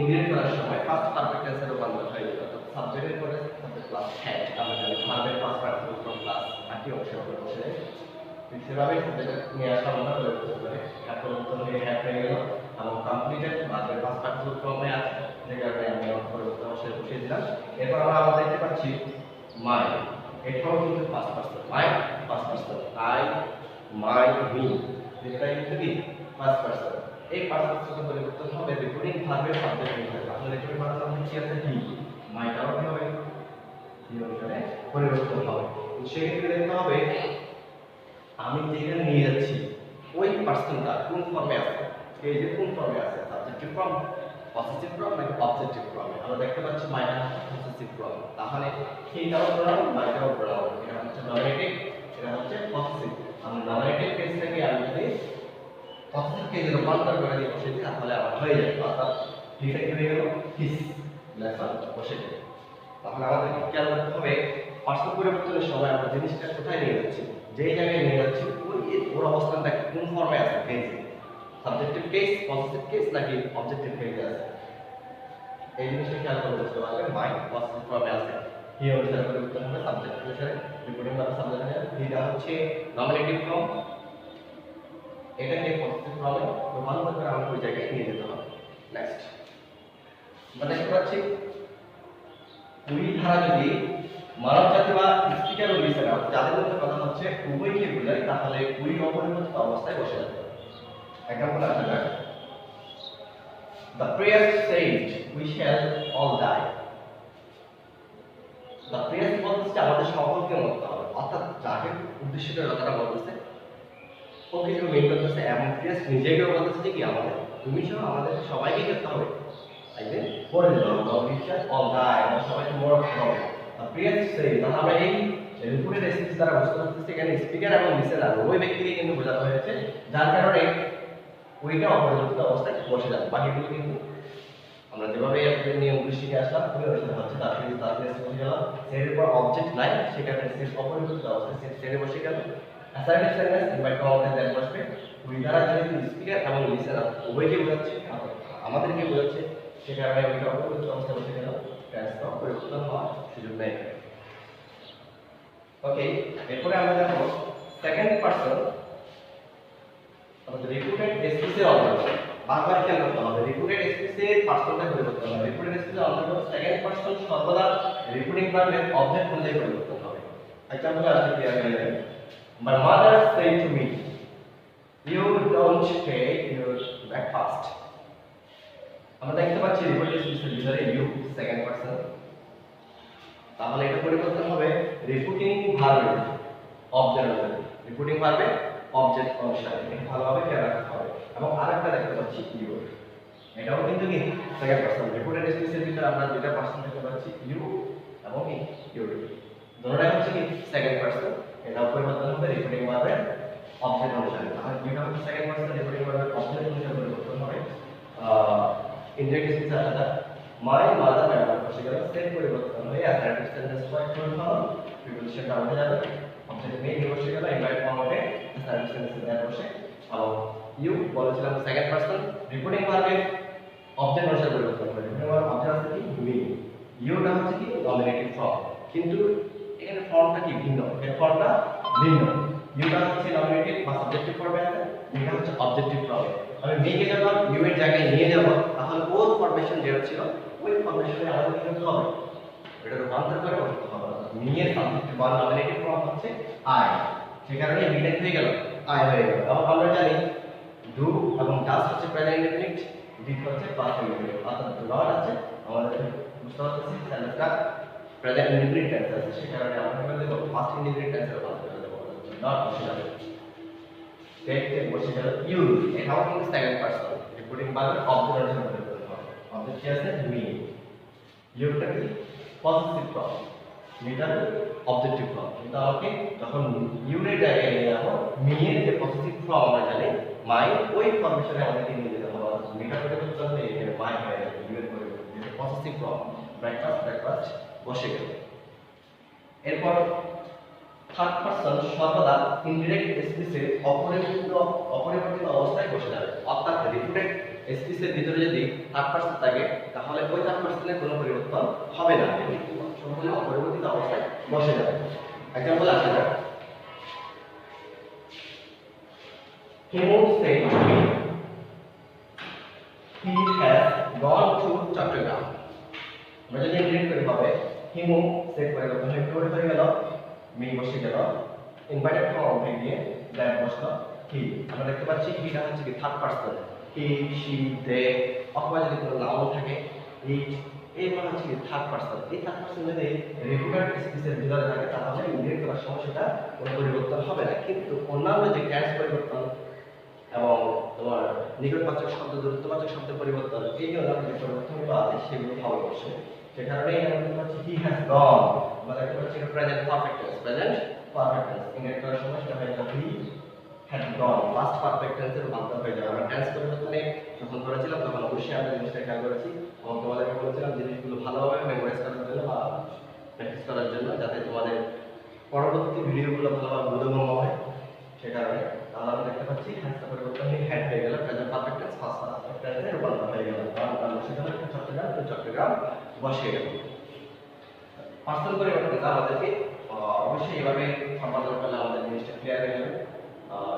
ইনডিরেক্ট করার সময় ফার্স্ট পারফেক্ট টেন্সে রূপান্তর হয়ে যাবে, অর্থাৎ সাবজেক্টের পরে সাবজেক্ট প্লাস হ্যাড। আমরা জানি ভার্বের ফার্স্ট পার্টিসিপল ফর্ম প্লাস বাকি অংশের উপর বসে যায়। সেভাবে সাবজেক্ট নিয়ে আসা আমরা পরিবর্তন করে পরিবর্তন হয়ে হ্যাপ হয়ে গেল এবং কমপ্লিটেড বাদের 5 পার্সেন্ট ক্রমে আছে, যে কারণে আমি পরিবর্তন অংশে বসিয়ে দিলাম। এরপর আমরা দেখতে পাচ্ছি মাই, এটাও কিন্তু 5%, মাই 5%, আই মাই মি, এটা কিন্তু কি 5%। এই 5% পরিবর্তন হবে রিপোর্টিং ভার্বের সাবজেক্ট অনুসারে। আপনার রিপোর্টিং ভার্বের সাবজেক্ট কি আছে? হি, মাইটাও কি হবে? হি অনুসারে পরিবর্তন হবে। সেক্ষেত্রে দেখতে হবে আমি যেখানে নিয়ে যাচ্ছি ওই পার্সনটা কোন ফর্মে আছে, এই যে কোন ফর্মে আছে, সাবজেক্টিভ ফর্ম, পসেসিভ ফর্ম নাকি অবজেক্টিভ ফর্মে। আমরা দেখতে পাচ্ছি মাইটা পসেসিভ ফর্ম, তাহলে এইটাও প্রনাউন মাইটাও প্রনাউন, এটা হচ্ছে নমিনেটিভ, এটা হচ্ছে পসেসিভ। আমি নমিনেটিভ কেস থেকে আমি যদি পসেসিভ কেসে রূপান্তর করে দিই বসে দিই, তাহলে আমার হয়ে যাবে, অর্থাৎ হিটা কি হয়ে গেল? হিস লেসন বসে যাবে। তাহলে আমাদের খেয়াল রাখতে হবে পার্সন পরিবর্তনের সময় আমরা জিনিসটা কোথায় নিয়ে যাচ্ছি, যেই জায়গায় নিয়ে যাচ্ছি ওর অবস্থানটা কোন ফর্মে আছে, কেসে সাবজেক্টিভ কেস, পজিটিভ কেস নাকি অবজেক্টিভ কেসে আছে, এই জিনিসটা খেয়াল করে বুঝতে পারবেন। মাই পজিটিভ ফর্মে আছে, হি অনুসারে পরিবর্তন হবে সাবজেক্ট অনুসারে, রিপোর্টিং ভাবে সাবজেক্ট অনুসারে। হিটা হচ্ছে নমিনেটিভ ফর্ম, এটাকে পজিটিভ ফর্মে রূপান্তর করে আমরা ওই জায়গায় নিয়ে যেতে হবে। নেক্সট আমরা দেখতে পাচ্ছি উই ধারা যদি মানব জাতি বা স্পিকার ও লিসেনার যাদের মধ্যে কথা হচ্ছে উভয়কে বোঝায়, তাহলে উই অপরিবর্তিত অবস্থায় বসে যাবে। এক্সাম্পল আসা যাক, the priest said we shall all die. the priest বলতেছে আমাদের সকলকে মরতে হবে, অর্থাৎ যাকে উদ্দেশ্য করে কথাটা বলতেছে ও কিছু মেন করতেছে, এবং প্রিয়েস্ট নিজেকেও বলতেছে যে কি আমাদের তুমি সহ আমাদের সবাইকে যেতে হবে, তাই যে পড়ে দিল we shall all die, আমরা সবাইকে মরতে হবে। প্রিয়েস্ট সেই, তাহলে আমরা এই রিপোর্টেড স্পিচ দ্বারা বুঝতে পারতেছি এখানে স্পিকার এবং লিসেনার উভয় ব্যক্তিকে কিন্তু বোঝানো হয়েছে, যার কারণে ওইটা অপরিবর্তিত অবস্থায় বসে যাবে। বাকিগুলো কিন্তু আমরা যেভাবে নিয়মগুলো শিখে আসলাম ওই অনুসারে হচ্ছে, তারপরে বসে গেল, সের উপর অবজেক্ট নাই, সেখানে সের অপরিবর্তিত অবস্থায় সেরে বসে গেল। অ্যাসার্টিভ সেন্টেন্স ইনভাইট কমাতে দেন বসবে, ওই দ্বারা যেহেতু স্পিকার এবং লিসেনার উভয়কে বোঝাচ্ছে, আমাদেরকে বোঝাচ্ছে, সে কারণে ওইটা অপরিবর্তিত অবস্থায় বসে গেল, ট্রান্সফার পরিবর্তন হওয়ার সুযোগ নেই। ওকে, এরপরে আমরা দেখো সেকেন্ড পারসন, আমাদের রিপিটেড স্পিচের অন্তর্গত বারবার খেয়াল করতে হবে, রিপিটেড স্পিচের পার্সনটা পরিবর্তন হবে। রিপিটেড স্পিচের অন্তর্গত সেকেন্ড পারসন সর্বদা রিপিটিং ভার্বের অবজেক্ট অনুযায়ী পরিবর্তন হবে। এক্সাম্পল আসলে ক্লিয়ার হয়ে যাবে, my mother said to me you don't take your breakfast. আমরা দেখতে পাচ্ছি রিপিটেড স্পিচের ভিতরে ইউ সেকেন্ড পারসন, তাহলে এটা পরিবর্তন হবে রিপিটিং ভার্বের অবজেক্ট অনুসারে, রিপিটিং ভার্বের অবজেক্ট অনুসারে, এটা ভালোভাবে খেয়াল রাখতে হবে। এবং আরেকটা দেখতে পাচ্ছি ইউ, এটাও কিন্তু কি সেকেন্ড পারসন, রিপিটেড স্পিচের ভিতরে আমরা দুইটা পারসন দেখতে পাচ্ছি ইউ এবং ইউ, দুটোটাই হচ্ছে কি সেকেন্ড পারসন, এটাও পরিবর্তন হবে রিপিটিং ভার্বের অবজেক্ট অনুসারে। তাহলে দুইটা হচ্ছে সেকেন্ড পারসন, রিপিটিং ভার্বের অবজেক্ট অনুসারে পরিবর্তন হবে। ইনডিরেক্ট স্পিচ আলাদা, মাই মাদার ম্যাডাম বসে গেল, সেট পরিবর্তন হয়ে অ্যাসার্টিভ সেন্টেন্স ফর্ম হলো, প্রিপোজিশনটা উঠে যাবে, অবজেক্ট মেইন বসে গেল, ইনভাইট ফর্ম হবে অ্যাসার্টিভ সেন্টেন্স দ্বারা বসে। এবং ইউ বলেছিলাম সেকেন্ড পারসন, রিপিটিং ভার্বের অবজেক্ট অনুসারে পরিবর্তন হবে। রিপিটিং ভার্ব অবজেক্ট আছে কি মি, ইউটা হচ্ছে কি নমিনেটিভ ফর্ম, কিন্তু এখানে ফর্মটা কি ভিন্ন, এর ফর্মটা ভিন্ন, ইউটা হচ্ছে নমিনেটিভ বা সাবজেক্টিভ ফর্মে আছে, এটা হচ্ছে অবজেক্টিভ ফর্মে। আমি মেকে যখন ইউ এর জায়গায় নিয়ে যাব, তাহলে ওর ফরমেশন যেটা ছিল ওই ফরমেশনে আমাদের কি করতে হবে, এটা রূপান্তর করে বসাতে হবে। নিয়ে সাবজেক্টিভ বা নমিনেটিভ ফর্ম হচ্ছে আই, সেই কারণে বিটা হয়ে গেল আই হয়ে গেল। এবং আমরা জানি ডু এবং ডাস হচ্ছে প্রেজেন্ট ইনডেফিনিট, ডিড হচ্ছে পাস্ট ইনডেফিনিট, অর্থাৎ ডু নট আছে আমাদের বুঝতে পারতেছি সেন্টেন্সটা প্রেজেন্ট ইনডেফিনিট টেন্স আছে, সেই কারণে আমরা কি করব পাস্ট ইনডেফিনিট টেন্সে রূপান্তর করে দেব, নট বসে যাবে, টেক বসে গেল ইউ, এটাও কিন্তু সেকেন্ড পারসন, রিপিটিং ভার্বের অবজেক্ট অনুসারে পরিবর্তন হবে। অবজেক্ট কি আছে মি, ইউটা কি পজিটিভ ফর্ম, মিটা অবজেক্টিভ ফর্ম, কিন্তু আমাকে যখন ইউ এর জায়গায় নিয়ে যাব, মি এর যে পজিটিভ ফর্ম আমরা জানি মাই, ওই ফরমেশনে আমাদেরকে নিয়ে যেতে হবে, মিটা পরিবর্তন হয়ে এখানে মাই হয়ে যাবে, ইউ এর পরিবর্তন পজিটিভ ফর্ম, ব্রেকফাস্ট বসে গেল। এরপর থার্ড পারসন সর্বদা ইনডিরেক্ট স্পিচে অপরিবর্তিত অবস্থায় বসে যাবে, অর্থাৎ রিপিটেড স্পিচের ভিতরে যদি থার্ড পারসন থাকে তাহলে ওই থার্ড পারসনের কোনো পরিবর্তন হবে না, সম্পূর্ণ অপরিবর্তিত অবস্থায় বসে যাবে। এক্সাম্পল আসা যাক, Himu said to me he has gone to Chattogram. আমরা যদি ইন্টারেক্ট করি হবে হিমু সেট করে গেল তাহলে কি হয়ে গেল মি বসে গেল ইনভাইটেড ফর্ম হয়ে গিয়ে দ্যাট বসলো হি আমরা দেখতে পাচ্ছি হিটা হচ্ছে কি third person he she they অথবা যদি কোনো নাউন থাকে ইট এই মানে হচ্ছে কি থার্ড পারসন এই থার্ড পারসন যদি রেগুলার স্পিচের ভিতরে থাকে তাহলে ইন্টারেক্ট করার সময় সেটা কোনো পরিবর্তন হবে না কিন্তু অন্যান্য যে ক্যাশ পরিবর্তন এবং তোমার নিকটবাচক শব্দ দূরত্ববাচক শব্দের পরিবর্তন এই যে অন্যান্য যে পরিবর্তনগুলো আছে সেগুলো হবে অবশ্যই সে কারণেই আমরা দেখতে পাচ্ছি হি হ্যাজ গন বা দেখতে পাচ্ছি প্রেজেন্ট পারফেক্ট টেন্স ইংরেজি করার সময় সেটা হয়ে যাবে he had gone past perfect টেন্সে রূপান্তর হয়ে যাবে আমরা টেন্স পরিবর্তনে যখন করেছিলাম তখন অবশ্যই আমরা জিনিসটা খেয়াল করেছি এবং তোমাদেরকে বলেছিলাম জিনিসগুলো ভালোভাবে মেমোরাইজ করার জন্য বা প্র্যাকটিস করার জন্য যাতে তোমাদের পরবর্তী ভিডিওগুলো ভালোভাবে বোধগম্য হয় সে কারণে তাহলে আমরা দেখতে পাচ্ছি হ্যান্ডসটা পরিবর্তন হয়ে হ্যাড হয়ে গেল present perfect tense past perfect টেন্সে রূপান্তর হয়ে গেল কারণ সেখানে চট্টগ্রাম বসে গেল পার্সন পরিবর্তন আমাদেরকে অবশ্যই এভাবে সম্পাদন করলে আমাদের জিনিসটা ক্লিয়ার হয়ে যাবে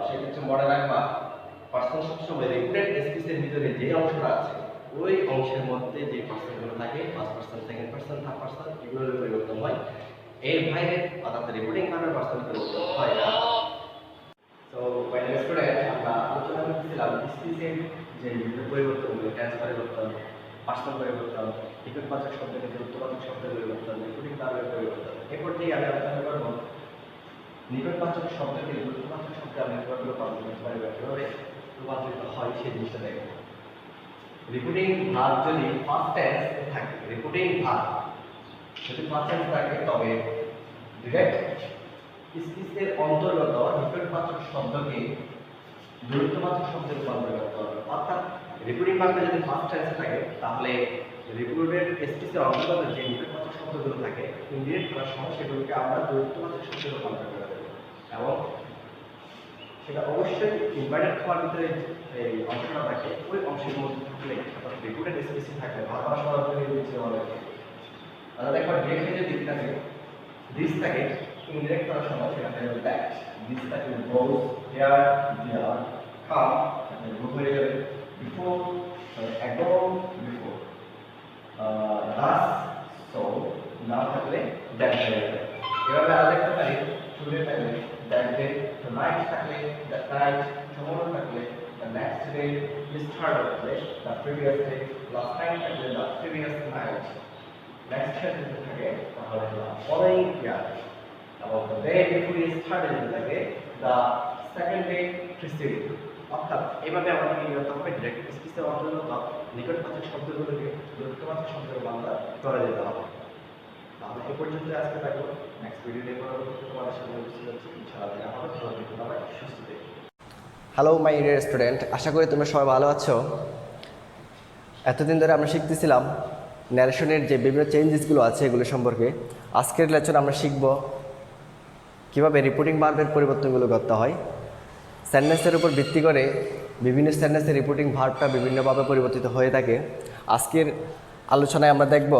সেক্ষেত্রে মনে রাখবা পার্সন সবসময় রেগুলার স্পিচের ভিতরে যে অংশটা আছে ওই অংশের মধ্যে যে পার্সনগুলো থাকে first person second person third person এগুলোর পরিবর্তন হয় এর বাইরে অর্থাৎ রিপোর্টিং কার্ডের পার্সন পরিবর্তন হয় না তো ফাইনাল স্টুডেন্ট আমরা আলোচনা করতেছিলাম স্পিচের যে বিভিন্ন পরিবর্তনগুলো টেন্স পরিবর্তন পার্সন পরিবর্তন নিকটবাচক শব্দ থেকে দূরত্ববাচক শব্দের পরিবর্তন রিপোর্টিং কার্ডের পরিবর্তন এরপর থেকে আমি আলোচনা করব নিকটবাচক শব্দ থেকে দূরত্ববাচক শব্দে আমরা কিভাবে রূপান্তর করতে পারি বা কিভাবে রূপান্তরিত হয় সেই জিনিসটা দেখব রিপোর্টিং ভার্ব যদি ফার্স্ট টেন্স থাকে রিপোর্টিং ভার্ব যদি ফার্স্ট টেন্স থাকে তবে ডিরেক্ট স্পিচের অন্তর্গত নিকটবাচক শব্দকে দূরত্ববাচক শব্দে রূপান্তর করতে হবে অর্থাৎ রিপোর্টিং ভার্বে যদি ফার্স্ট টেন্স থাকে তাহলে রিপোর্টের স্পিচের অন্তর্গত যে নিকটবাচক শব্দগুলো থাকে ইনডিরেক্ট করার সময় সেগুলোকে আমরা দূরত্ববাচক শব্দে রূপান্তর করে দেবো এবং সেটা অবশ্যই ইনভাইটেড হওয়ার ভিতরে এই অংশটা থাকে ওই অংশের মধ্যে থাকলে অর্থাৎ রিপোর্টের স্পিচে থাকলে ভাষা সরাসরি দিচ্ছে হবে অর্থাৎ একবার ডিরেক্টলি যদি দিক থাকে দিস থাকে ইনডিরেক্ট করার সময় সেটা হয়ে যাবে দ্যাট দিস থাকে গোজ হেয়ার দেয়ার কাম গ্রুপ হয়ে যাবে before ago before Das so now থাকলে দ্যাট হয়ে যাবে এভাবে আরো দেখতে পারি টুডে থাকলে দ্যাট ডে নাইট থাকলে দ্যাট নাইট টুমরো থাকলে দ্য নেক্সট ডে yesterday থাকলে the previous day last night থাকলে the previous night next day যদি থাকে তাহলে দ্য ফলোইং ইয়ার এবং দ্য ডে বিফোর yesterday যদি থাকে দ্য সেকেন্ড ডে প্রিসিডিং অর্থাৎ এইভাবে আমাদের কি করতে হবে ডিরেক্ট স্পিচের অন্তর্গত নিকটবাচক শব্দগুলোকে দূরত্ববাচক শব্দের বাংলা করে দিতে হবে তাহলে এই পর্যন্ত আজকে থাকবো নেক্সট ভিডিওতে পরবর্তীতে তোমাদের সামনে উপস্থিত হচ্ছি ইনশাআল্লাহ আমাদের ভালো থাকবে সবাই সুস্থ থাকবে হ্যালো মাই ডিয়ার স্টুডেন্ট আশা করি তোমরা সবাই ভালো আছো এতদিন ধরে আমরা শিখতেছিলাম ন্যারেশনের যে বিভিন্ন চেঞ্জেসগুলো আছে এগুলো সম্পর্কে আজকের লেকচারে আমরা শিখব কীভাবে রিপোর্টিং ভার্বের পরিবর্তনগুলো করতে হয় সেন্টেন্সের উপর ভিত্তি করে বিভিন্ন সেন্টেন্সের রিপোর্টিং ভার্বটা বিভিন্নভাবে পরিবর্তিত হয়ে থাকে আজকের আলোচনায় আমরা দেখব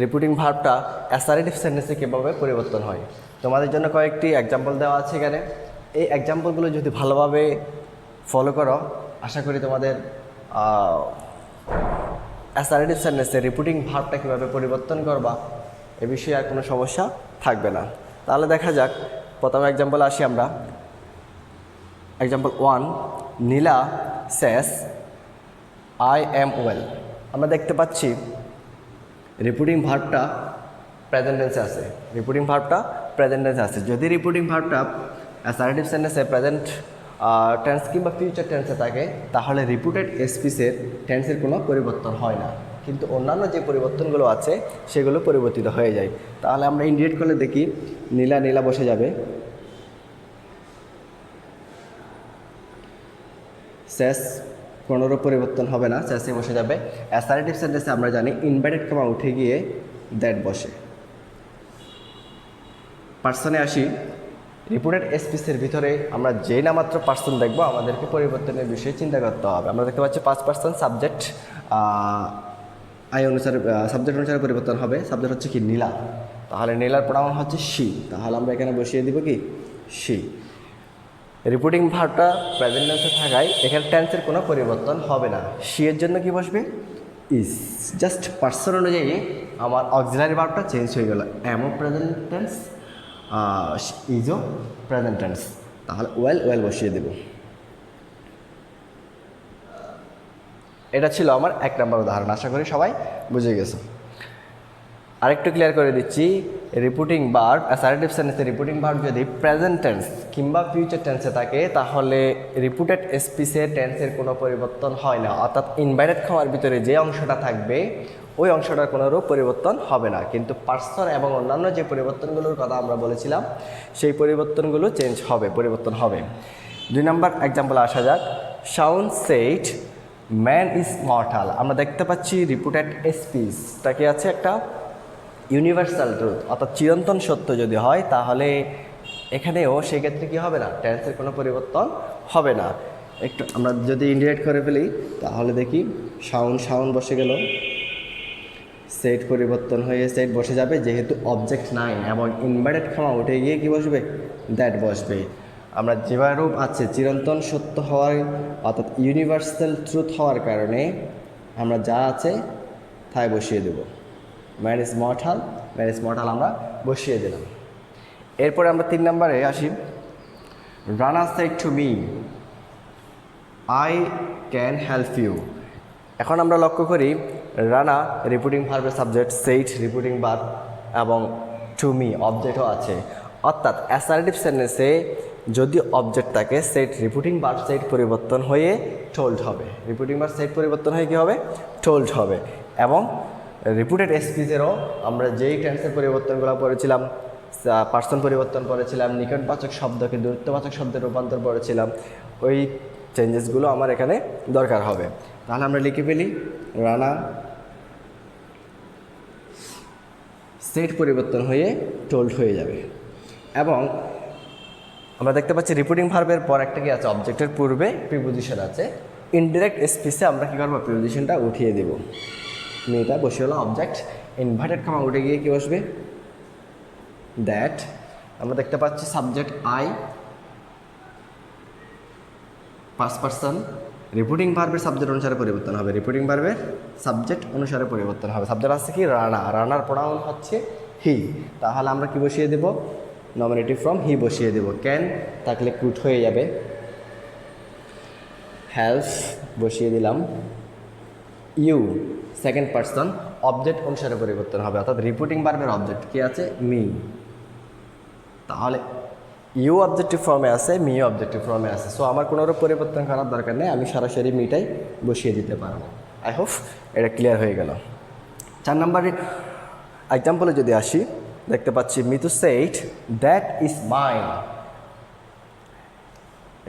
রিপোর্টিং ভার্বটা অ্যাসারেটিভ সেন্টেন্সে কীভাবে পরিবর্তন হয় তোমাদের জন্য কয়েকটি এক্সাম্পল দেওয়া আছে এখানে এই এক্সাম্পলগুলো যদি ভালোভাবে ফলো করো আশা করি তোমাদের অ্যাসারেটিভ সেন্টেন্সে রিপোর্টিং ভার্বটা কীভাবে পরিবর্তন করবা এ বিষয়ে আর কোনো সমস্যা থাকবে না তাহলে দেখা যাক প্রথম এক্সাম্পল আসি আমরা example 1 Nila says I am well আমরা দেখতে পাচ্ছি রিপোর্টিং ভার্বটা প্রেজেন্ট টেন্সে আছে রিপোর্টিং ভার্বটা প্রেজেন্ট টেন্সে আছে যদি রিপোর্টিং ভার্বটা অ্যাসারেটিভ সেন্টেন্সে প্রেজেন্ট টেন্স কিংবা ফিউচার টেন্সে থাকে তাহলে রিপোর্টেড স্পিচের টেন্সের কোনো পরিবর্তন হয় না কিন্তু অন্যান্য যে পরিবর্তনগুলো আছে সেগুলো পরিবর্তিত হয়ে যায় তাহলে আমরা ইন্ডিকেট করলে দেখি নীলা নীলা বসে যাবে সেস কোনোরও পরিবর্তন হবে না সেসে বসে যাবে অ্যাসারেটিভ সেন্টেন্সে আমরা জানি ইনভার্টেড কমা উঠে গিয়ে দ্যাট বসে পার্সনে আসি রিপোর্টেড স্পিচের ভিতরে আমরা যেই না মাত্র পার্সন দেখবো আমাদেরকে পরিবর্তনের বিষয়ে চিন্তা করতে হবে আমরা দেখতে পাচ্ছি 5 পার্সন সাবজেক্ট আই অনুসারে সাবজেক্ট অনুসারে পরিবর্তন হবে সাবজেক্ট হচ্ছে কি নীলা তাহলে নীলার প্রোনাউন হচ্ছে শি তাহলে আমরা এখানে বসিয়ে দিব কি শি রিপোর্টিং ভার্বটা প্রেজেন্ট টেন্সে থাকায় এখানে টেন্সের কোনো পরিবর্তন হবে না। সি এর জন্য কি বসবে? ইজ। জাস্ট পার্সন অনুযায়ী আমার অক্সিলারি ভার্বটা চেঞ্জ হয়ে গেল। এমও প্রেজেন্ট টেন্স, ইজও প্রেজেন্ট টেন্স। তাহলে ওয়েল বসিয়ে দেব। এটা ছিল আমার 1 নম্বর উদাহরণ। আশা করি সবাই বুঝে গেছো। আরেকটু ক্লিয়ার করে দিচ্ছি, রিপোর্টিং ভার্ব অ্যাসার্টিভ সেন্টেন্সে রিপোর্টিং ভার্ব যদি প্রেজেন্ট টেন্স কিংবা ফিউচার টেন্সে থাকে তাহলে রিপুটেড স্পিচে টেন্সের কোনো পরিবর্তন হয় না। অর্থাৎ ইনভাইটেড খাওয়ার ভিতরে যে অংশটা থাকবে ওই অংশটার কোনোরূপ পরিবর্তন হবে না, কিন্তু পার্সন এবং অন্যান্য যে পরিবর্তনগুলোর কথা আমরা বলেছিলাম সেই পরিবর্তনগুলো পরিবর্তন হবে। 2 নম্বর এক্সাম্পলে আসা যাক। Shaon said man is mortal. আমরা দেখতে পাচ্ছি রিপুটেড স্পিচটা কি আছে, একটা ইউনিভার্সাল ট্রুথ, অর্থাৎ চিরন্তন সত্য যদি হয় তাহলে এখানেও সেক্ষেত্রে কী হবে না, টেন্সের কোনো পরিবর্তন হবে না। একটু আমরা যদি ইন্ডিকেট করে ফেলি তাহলে দেখি শাউন বসে গেল, সেট পরিবর্তন হয়ে সেট বসে যাবে, যেহেতু অবজেক্ট নাই এবং ইনভার্টেড কমা উঠে গিয়ে কি বসবে, দ্যাট বসবে। আমরা যেভাবে রূপ আছে চিরন্তন সত্য হওয়ার অর্থাৎ ইউনিভার্সাল ট্রুথ হওয়ার কারণে আমরা যা আছে তাই বসিয়ে দেব। ম্যান ইজ মর্টাল আমরা বসিয়ে দিলাম। এরপরে আমরা 3 নম্বরে আসি। Rana said to me I can help you. এখন আমরা লক্ষ্য করি রানা রিপোর্টিং ভার্বের সাবজেক্ট, সেইড রিপোর্টিং ভার্ব এবং টু মি অবজেক্টও আছে। অর্থাৎ অ্যাসার্টিভ সেন্টেন্সে যদি অবজেক্ট থাকে সেট রিপোর্টিং ভার্ব সেট পরিবর্তন হয়ে টোল্ড হবে। রিপোর্টিং ভার্ব সেট পরিবর্তন হয়ে কী হবে, টোল্ড হবে। এবং রিপুটেড স্পিচেরও আমরা যেই টেন্সের পরিবর্তনগুলো পড়েছিলাম, পার্সন পরিবর্তন করেছিলাম, নিকটবাচক শব্দকে দূরত্ববাচক শব্দের রূপান্তর করেছিলাম, ওই চেঞ্জেসগুলো আমার এখানে দরকার হবে। তাহলে আমরা লিখে ফেলি রানা সেট পরিবর্তন হয়ে টোল্ড হয়ে যাবে। এবং আমরা দেখতে পাচ্ছি রিপোর্টিং ভার্বের পর একটা কি আছে, অবজেক্টের পূর্বে প্রিপোজিশন আছে। ইনডিরেক্ট স্পিচে আমরা কী করবো, প্রিপোজিশনটা উঠিয়ে দেব। মেয়েটা বসে হলো অবজেক্ট, ইনভার্টেড কমা উঠে গিয়ে কী বসবে, দ্যাট। আমরা দেখতে পাচ্ছি subject I, first person. Reporting ভার্বের সাবজেক্ট অনুসারে পরিবর্তন হবে, রিপোর্টিং ভার্বের সাবজেক্ট অনুসারে পরিবর্তন হবে। সাবজেক্ট আছে কি রানার প্রোনাউন হচ্ছে হি, তাহলে আমরা কি বসিয়ে দেব, নমিনেটিভ ফর্ম হি বসিয়ে দেব। ক্যান থাকলে কুড হয়ে যাবে, হেল্প বসিয়ে দিলাম। ইউ সেকেন্ড পারসন, অবজেক্ট অনুসারে পরিবর্তন হবে, অর্থাৎ রিপোর্টিং ভার্বের অবজেক্ট কি আছে, মি। তাহলে ইউ অবজেক্টিভ ফর্মে আছে, মি অবজেক্টিভ ফর্মে আছে। সো আমার কোনোরূপ পরিবর্তন করার দরকার নেই, আমি সরাসরি মিটাই বসিয়ে দিতে পারবো। আই হোপ এটা ক্লিয়ার হয়ে গেল। 4 নম্বরে এক্সাম্পলে যদি আসি, দেখতে পাচ্ছি Mitu said that is mine.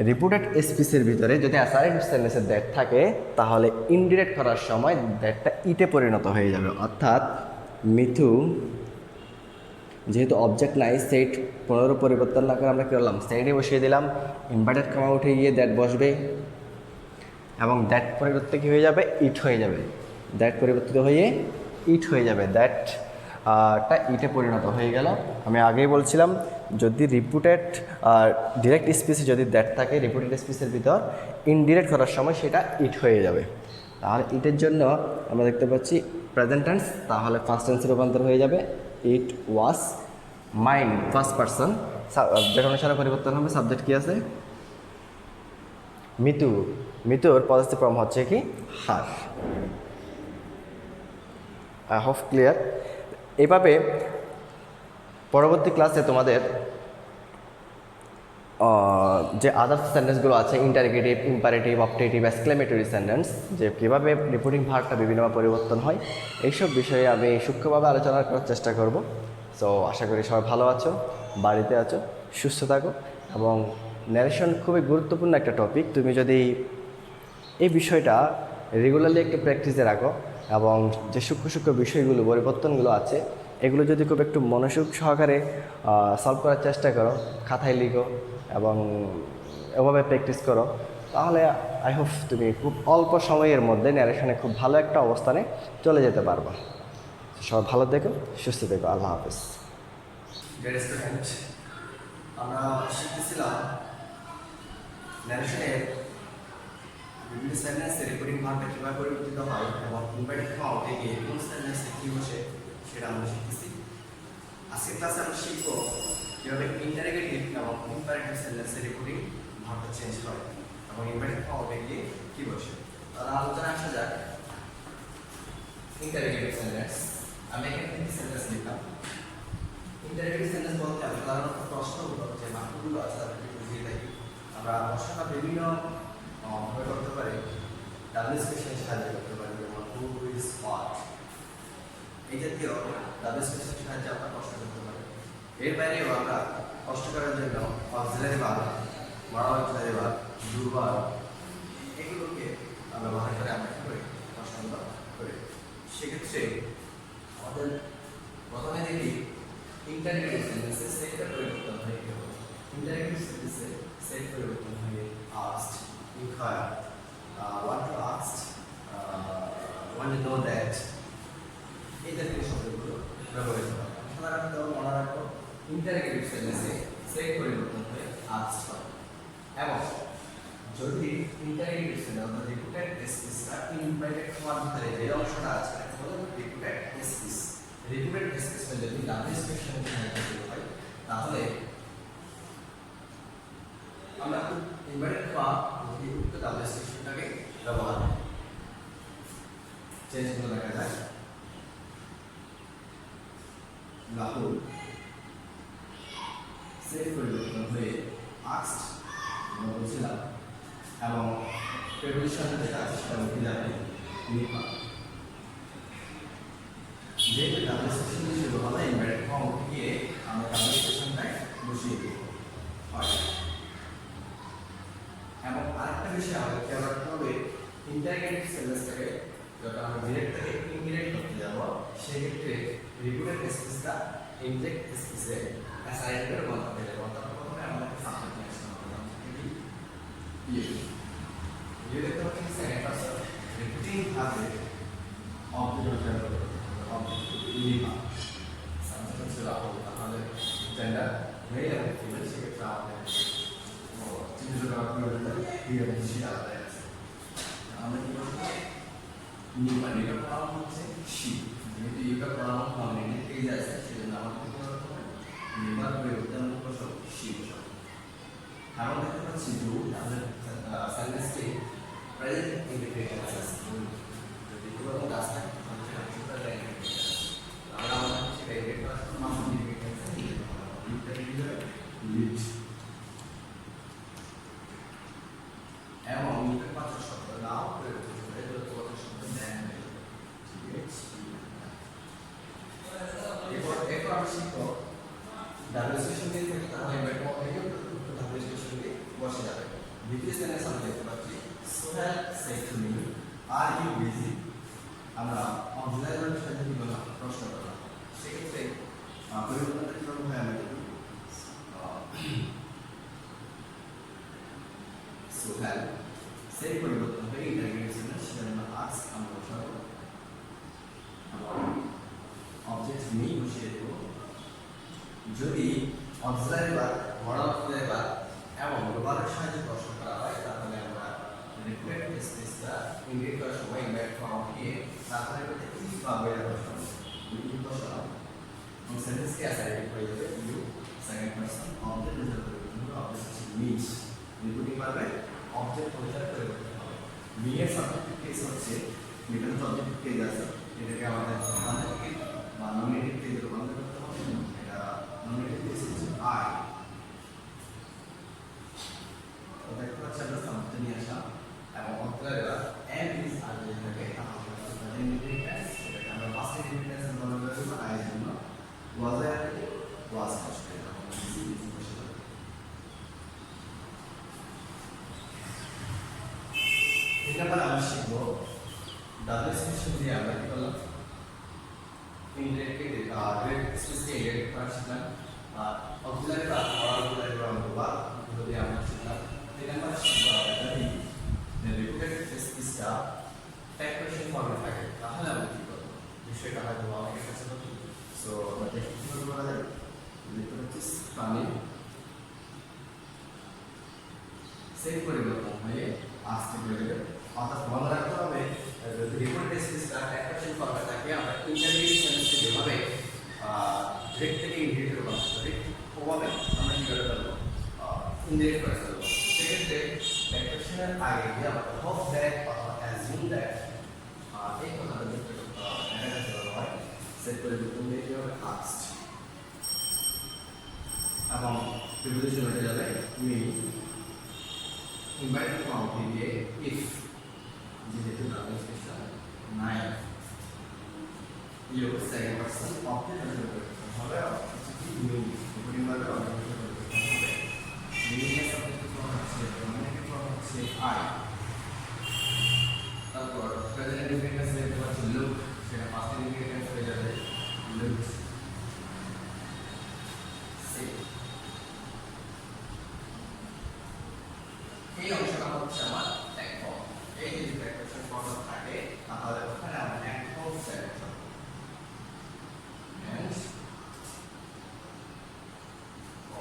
Reported স্পিচের ভিতরে যদি অ্যাসার্টিভ সেন্টেন্সে দ্যাট থাকে তাহলে ইনডিরেক্ট করার সময় দ্যাটটা ইটে পরিণত হয়ে যাবে। অর্থাৎ মিথু যেহেতু অবজেক্ট নাই, সেট পুনরূপ পরিবর্তন না করে আমরা কী করলাম, সেটে বসিয়ে দিলাম, ইনভার্টেড কমা উঠে গিয়ে দ্যাট বসবে এবং দ্যাট পরিবর্তে কী হয়ে যাবে, ইট হয়ে যাবে। দ্যাট পরিবর্তিত হয়ে ইট হয়ে যাবে, দ্যাটটা ইটে পরিণত হয়ে গেল। আমি আগেই বলছিলাম যদি রিপুটেড ডিরেক্ট স্পিচে যদি দ্যাট থাকে রিপুটেড স্পিচের ভিতর, ইনডিরেক্ট করার সময় সেটা ইট হয়ে যাবে। তাহলে ইটের জন্য আমরা দেখতে পাচ্ছি প্রেজেন্ট টেন্স, তাহলে ফার্স্ট টেন্সে রূপান্তর হয়ে যাবে it was mine, first person. Subject অনুসারে পরিবর্তন হবে, সাবজেক্ট কী আছে, মিতুর পজিটিভ ফর্ম হচ্ছে কি, হার। I hope clear. এইভাবে পরবর্তী ক্লাসে তোমাদের যে আদার্স সেন্টেন্সগুলো আছে, interrogative, imperative, optative, exclamatory sentence, যে কীভাবে রিপোর্টিং ভার্বটা বিভিন্নভাবে পরিবর্তন হয়, এইসব বিষয়ে আমি সূক্ষ্মভাবে আলোচনা করার চেষ্টা করব। সো আশা করি সবাই ভালো আছো, বাড়িতে আছো, সুস্থ থাকো। এবং ন্যারেশন খুবই গুরুত্বপূর্ণ একটা টপিক। তুমি যদি এই বিষয়টা রেগুলারলি একটু প্র্যাকটিসে রাখো এবং যে সূক্ষ্ম বিষয়গুলো, পরিবর্তনগুলো আছে, এগুলো যদি খুব একটু মনোযোগ সহকারে সলভ করার চেষ্টা করো, খাতায় লিখো এবং এভাবে প্র্যাকটিস করো, তাহলে আই হোপ তুমি খুব অল্প সময়ের মধ্যে ন্যারেশনে খুব ভালো একটা অবস্থানে চলে যেতে পারবা। সবাই ভালো থেকো, সুস্থ থেকো, আল্লাহ হাফেজ। আমরা শিখতেছিলাম ন্যারেশনের বিভিন্ন সেন্টেন্সে রিপিটিং ভার্বটা কীভাবে পরিবর্তিত হয় এবং ইনভার্টেড কমা উঠে গিয়ে কোন সেন্টেন্সে কী বসে সেটা আমরা শিখতেছি। আজকের ক্লাসে আমরা শিখব কীভাবে ইন্টারোগেটিভ এবং ইম্পারেটিভ সেন্টেন্সে রিপিটিং ভার্বটা চেঞ্জ হয় এবং ইনভার্টেড কমা উঠে গিয়ে কী বসে। তাহলে আলোচনা আসা যাক ইন্টারোগেটিভ সেন্টেন্স। আমি এখানে তিনটি সেন্টেন্স লিখলাম। ইন্টারোগেটিভ সেন্টেন্স বলতে আমরা সাধারণত প্রশ্নগুলো যে বাক্যগুলো আছে তাদেরকে বুঝিয়ে থাকি। আমরা প্রশ্নটা বিভিন্ন ভাবে করতে পারি, ডাবল স্পেশাল সাহায্যে করতে পারি, যেমন হু ইজ হোয়াট, এই জাতীয় ডাবল স্পেশাল সাহায্যে আমরা প্রশ্ন করতে পারি। এর বাইরেও আমরা প্রশ্ন করার জন্য auxiliary verb, modal auxiliary verb, do verb এগুলোকে আমরা ব্যবহার করে আমরা কি করি প্রশ্নগুলো করি। সেক্ষেত্রে আমাদের প্রথমে দেখি ইন্টারোগেটিভ সেন্টেন্সে সেটটা পরিবর্তন হয় কিভাবে। ইন্টারোগেটিভ সেন্টেন্সে সেট পরিবর্তন হয় asked, inquire, want to ask, want to know that, এই জাতীয় শব্দগুলো ব্যবহৃত হয়। সাধারণত মনে রাখো ইন্টারোগেটিভ সেন্টেন্সে সেট পরিবর্তন হয়ে asked হয় এবং যদি ইন্টারোগেটিভ সেন্টেন্স অর্থাৎ রিপিটেড স্পিচটা ইনভাইটেড হওয়ার ভিতরে যে অংশটা আছে এটা হলো রিপিটেড স্পিচ। রিপিটেড স্পিচটা যদি ডাবল স্পেশাল সাহায্যে হয় তাহলে আমরা ইনভার্টেড বা উক্ত ডাবল স্পেশালটাকে ব্যবহার করি। চেঞ্জগুলো দেখা যায় রাহুল সেট পরিবর্তন হয়ে আস্কড আমরা বলছিলাম এবং প্রেপোজিশন যেটা আছে সেটা উঠে যাবে নিপা। যেহেতু ডাবল স্পেশাল ছিল আমরা ইনভার্টেড ফর্ম উঠে গিয়ে আমরা ডাবল স্পেশালটাই বসিয়ে দেব হয়। এবং আরেকটা বিষয় আমাদের খেয়াল রাখতে হবে ইন্টারোগেটিভ সেন্টেন্সটাকে যখন আমরা ডিরেক্ট থেকে ইনডিরেক্ট করতে যাব সেক্ষেত্রে রিপিটেড স্পিচটা ইনডিরেক্ট স্পিচে অ্যাসাইনমেন্টের মধ্যে হয়ে যাবে। অর্থাৎ প্রথমে আমাদের সাবজেক্ট নিয়ে আসতে হবে ইয়ে দেখতে পাচ্ছি সেকেন্ড পারসন রিপিটিং ভাবে অবজেক্ট লিখা সাবজেক্ট হচ্ছে রাহুল, তাহলে জেন্ডার মেল এবং ফিমেল, সেক্ষেত্রে আমাদের আমরা কি বলবো নিপা নিপা পড়ানো হচ্ছে শি, যেহেতু ইউকা পড়ানো ফর্মে থেকে যাচ্ছে সেজন্য আমাদের কি করতে হবে নিপার পরিবর্তে আমরা বসাবো শি বসাবো। আমরা দেখতে পাচ্ছি ডু আমাদের সেন্টেন্সটি প্রেজেন্ট ইন্ডিফিনিট আছে। যদি কোনো কাজ থাকে তাহলে সেটা সুপার লাইন আমরা আমাদের সেটা ইন্ডিকেট করার জন্য মাসুল ইন্ডিফিনিট আছে লিডটা কি হবে লিড এবং লিডের পাঁচ শব্দ নাও পরিবর্তিত হয়ে দূরত্বগত শব্দ দেন। এরপর আমি শিখব ডাবল স্পেশাল দিয়ে থাকে তাহলে ব্যাকওয়ার্ড থেকে ডাবল স্পেশাল দিয়ে বসে যাবে। দ্বিতীয় সেন্টেন্স আমরা দেখতে পাচ্ছি Sohel said to me are you busy. আমরা অক্সিলারি ভার্বের সাথে কি বললাম প্রশ্ন করলাম, সেক্ষেত্রে পরিবর্তনটা কিভাবে হয় আমরা দেখি সোহেল সেই পরিবর্তন হয়ে ইন্টারোগেটিভ সেন্টেন্স সেটা আমরা আস্ক আমরা বসাবো এবং অবজেক্ট মি বসিয়ে দেব। যদি auxiliary verb, modal auxiliary verb এবং গ্লোবালের সাহায্যে প্রশ্ন করা হয় তাহলে আমরা রিপিটেড স্পেসটা ইন্ডিকেট করার সময় ইনভার্ট ফর্ম দিয়ে তারপরে এটাতে ইজ বা ওয়েদার বসাবো। ইউ বসালাম এবং সেন্টেন্সকে অ্যাসাইন হয়ে যাবে you second person object reserve করবে। অবজেক্ট হচ্ছে মিস রিপিটিং ভাবে অবজেক্ট পরিচয় পরিবর্তন হবে। মি এর সাবজেক্টিভ কেস হচ্ছে মিটার সাবজেক্টিভ কেস আছে, এটাকে আমাদের সাবজেক্টিভ বা নমিনেটিভ কেসে রূপান্তর করতে হবে। এটা নমিনেটিভ কেস হচ্ছে আই। তো দেখতে পাচ্ছি আমরা সাবজেক্ট নিয়ে আসলাম এবং অক্সিলারি ভার্ব এম ইজ আগে থাকে তাহলে ইন্ডিকেট টেন্স এটাকে আমরা পাস্ট ইন্ডিকেট টেন্স এর জন্য ব্যবহার করব। আই এর জন্য ওয়াজ এর আগে ওয়াজ ফার্স্ট করে আমরা ইজি ইজি বসে যাবে। এরপর আমরা শিখব ডাবল স্পেশাল দিয়ে আমরা কি করলাম ইনডিরেক্টলি ডিরেক্ট স্পেসকে ইনডিরেক্ট করা শিখলাম। Auxiliary verb modal auxiliary verb যদি আমরা শিখলাম এটা আমরা শিখব যদি রিপিটেড স্পেসটা ট্যাগপোজিশন ফর্মে থাকে তাহলে আমরা কি করব বিষয়টা হয়তো অনেকের কাছে নতুন। সো আমরা দেখি কিভাবে করা যাবে। রিপিটেড পানি সেট পরিবর্তন হয়ে আসতে পারে। অর্থাৎ মনে রাখতে হবে যদি রিপোর্টেড স্পিচটা অ্যাকশন ফর্মে থাকে আমরা ইন্টারমিডিয়েট সেন্টেন্সকে যেভাবে ডিরেক্ট থেকে ইনডিরেক্ট রূপান্তর করি ওভাবে আমরা কি করে ফেলবো ইনডিরেক্ট করে ফেলবো। সেক্ষেত্রে অ্যাকশনের আগে গিয়ে আমরা হোপ দ্যাট অথবা অ্যাজিউম দ্যাট এই কথাটা যুক্ত করতে হবে। এখানে দেওয়া হয় সেট পরিবর্তন দিয়ে কি হবে আস্ট এবং প্রিপোজিশন হয়ে যাবে উই ইনভাইট কমপ্লিট দিয়ে ইফ যেহেতু ডাবল স্পেশাল নাই ইউ সেকেন্ড পারসন কমপ্লিট হবে কি উই রিপোর্টিং ভাবে অর্গানাইজেশন করতে হবে মিনিং সাবজেক্ট ফর্ম আছে ডমিনেটিভ ফর্ম হচ্ছে আই তারপর প্রেজেন্ট ইনডিফিনিট সেট হচ্ছে লুক সেটা পাস্ট ইনডিফিনিট হয়ে যাবে লুকস এই অংশটা হচ্ছে আমার ট্যাগ ফর্ম। এই যদি প্রেজেন্টেশন ফর্ম থাকে তাহলে ওখানে আমরা ট্যাগ ফর্ম সেট করব এন্ড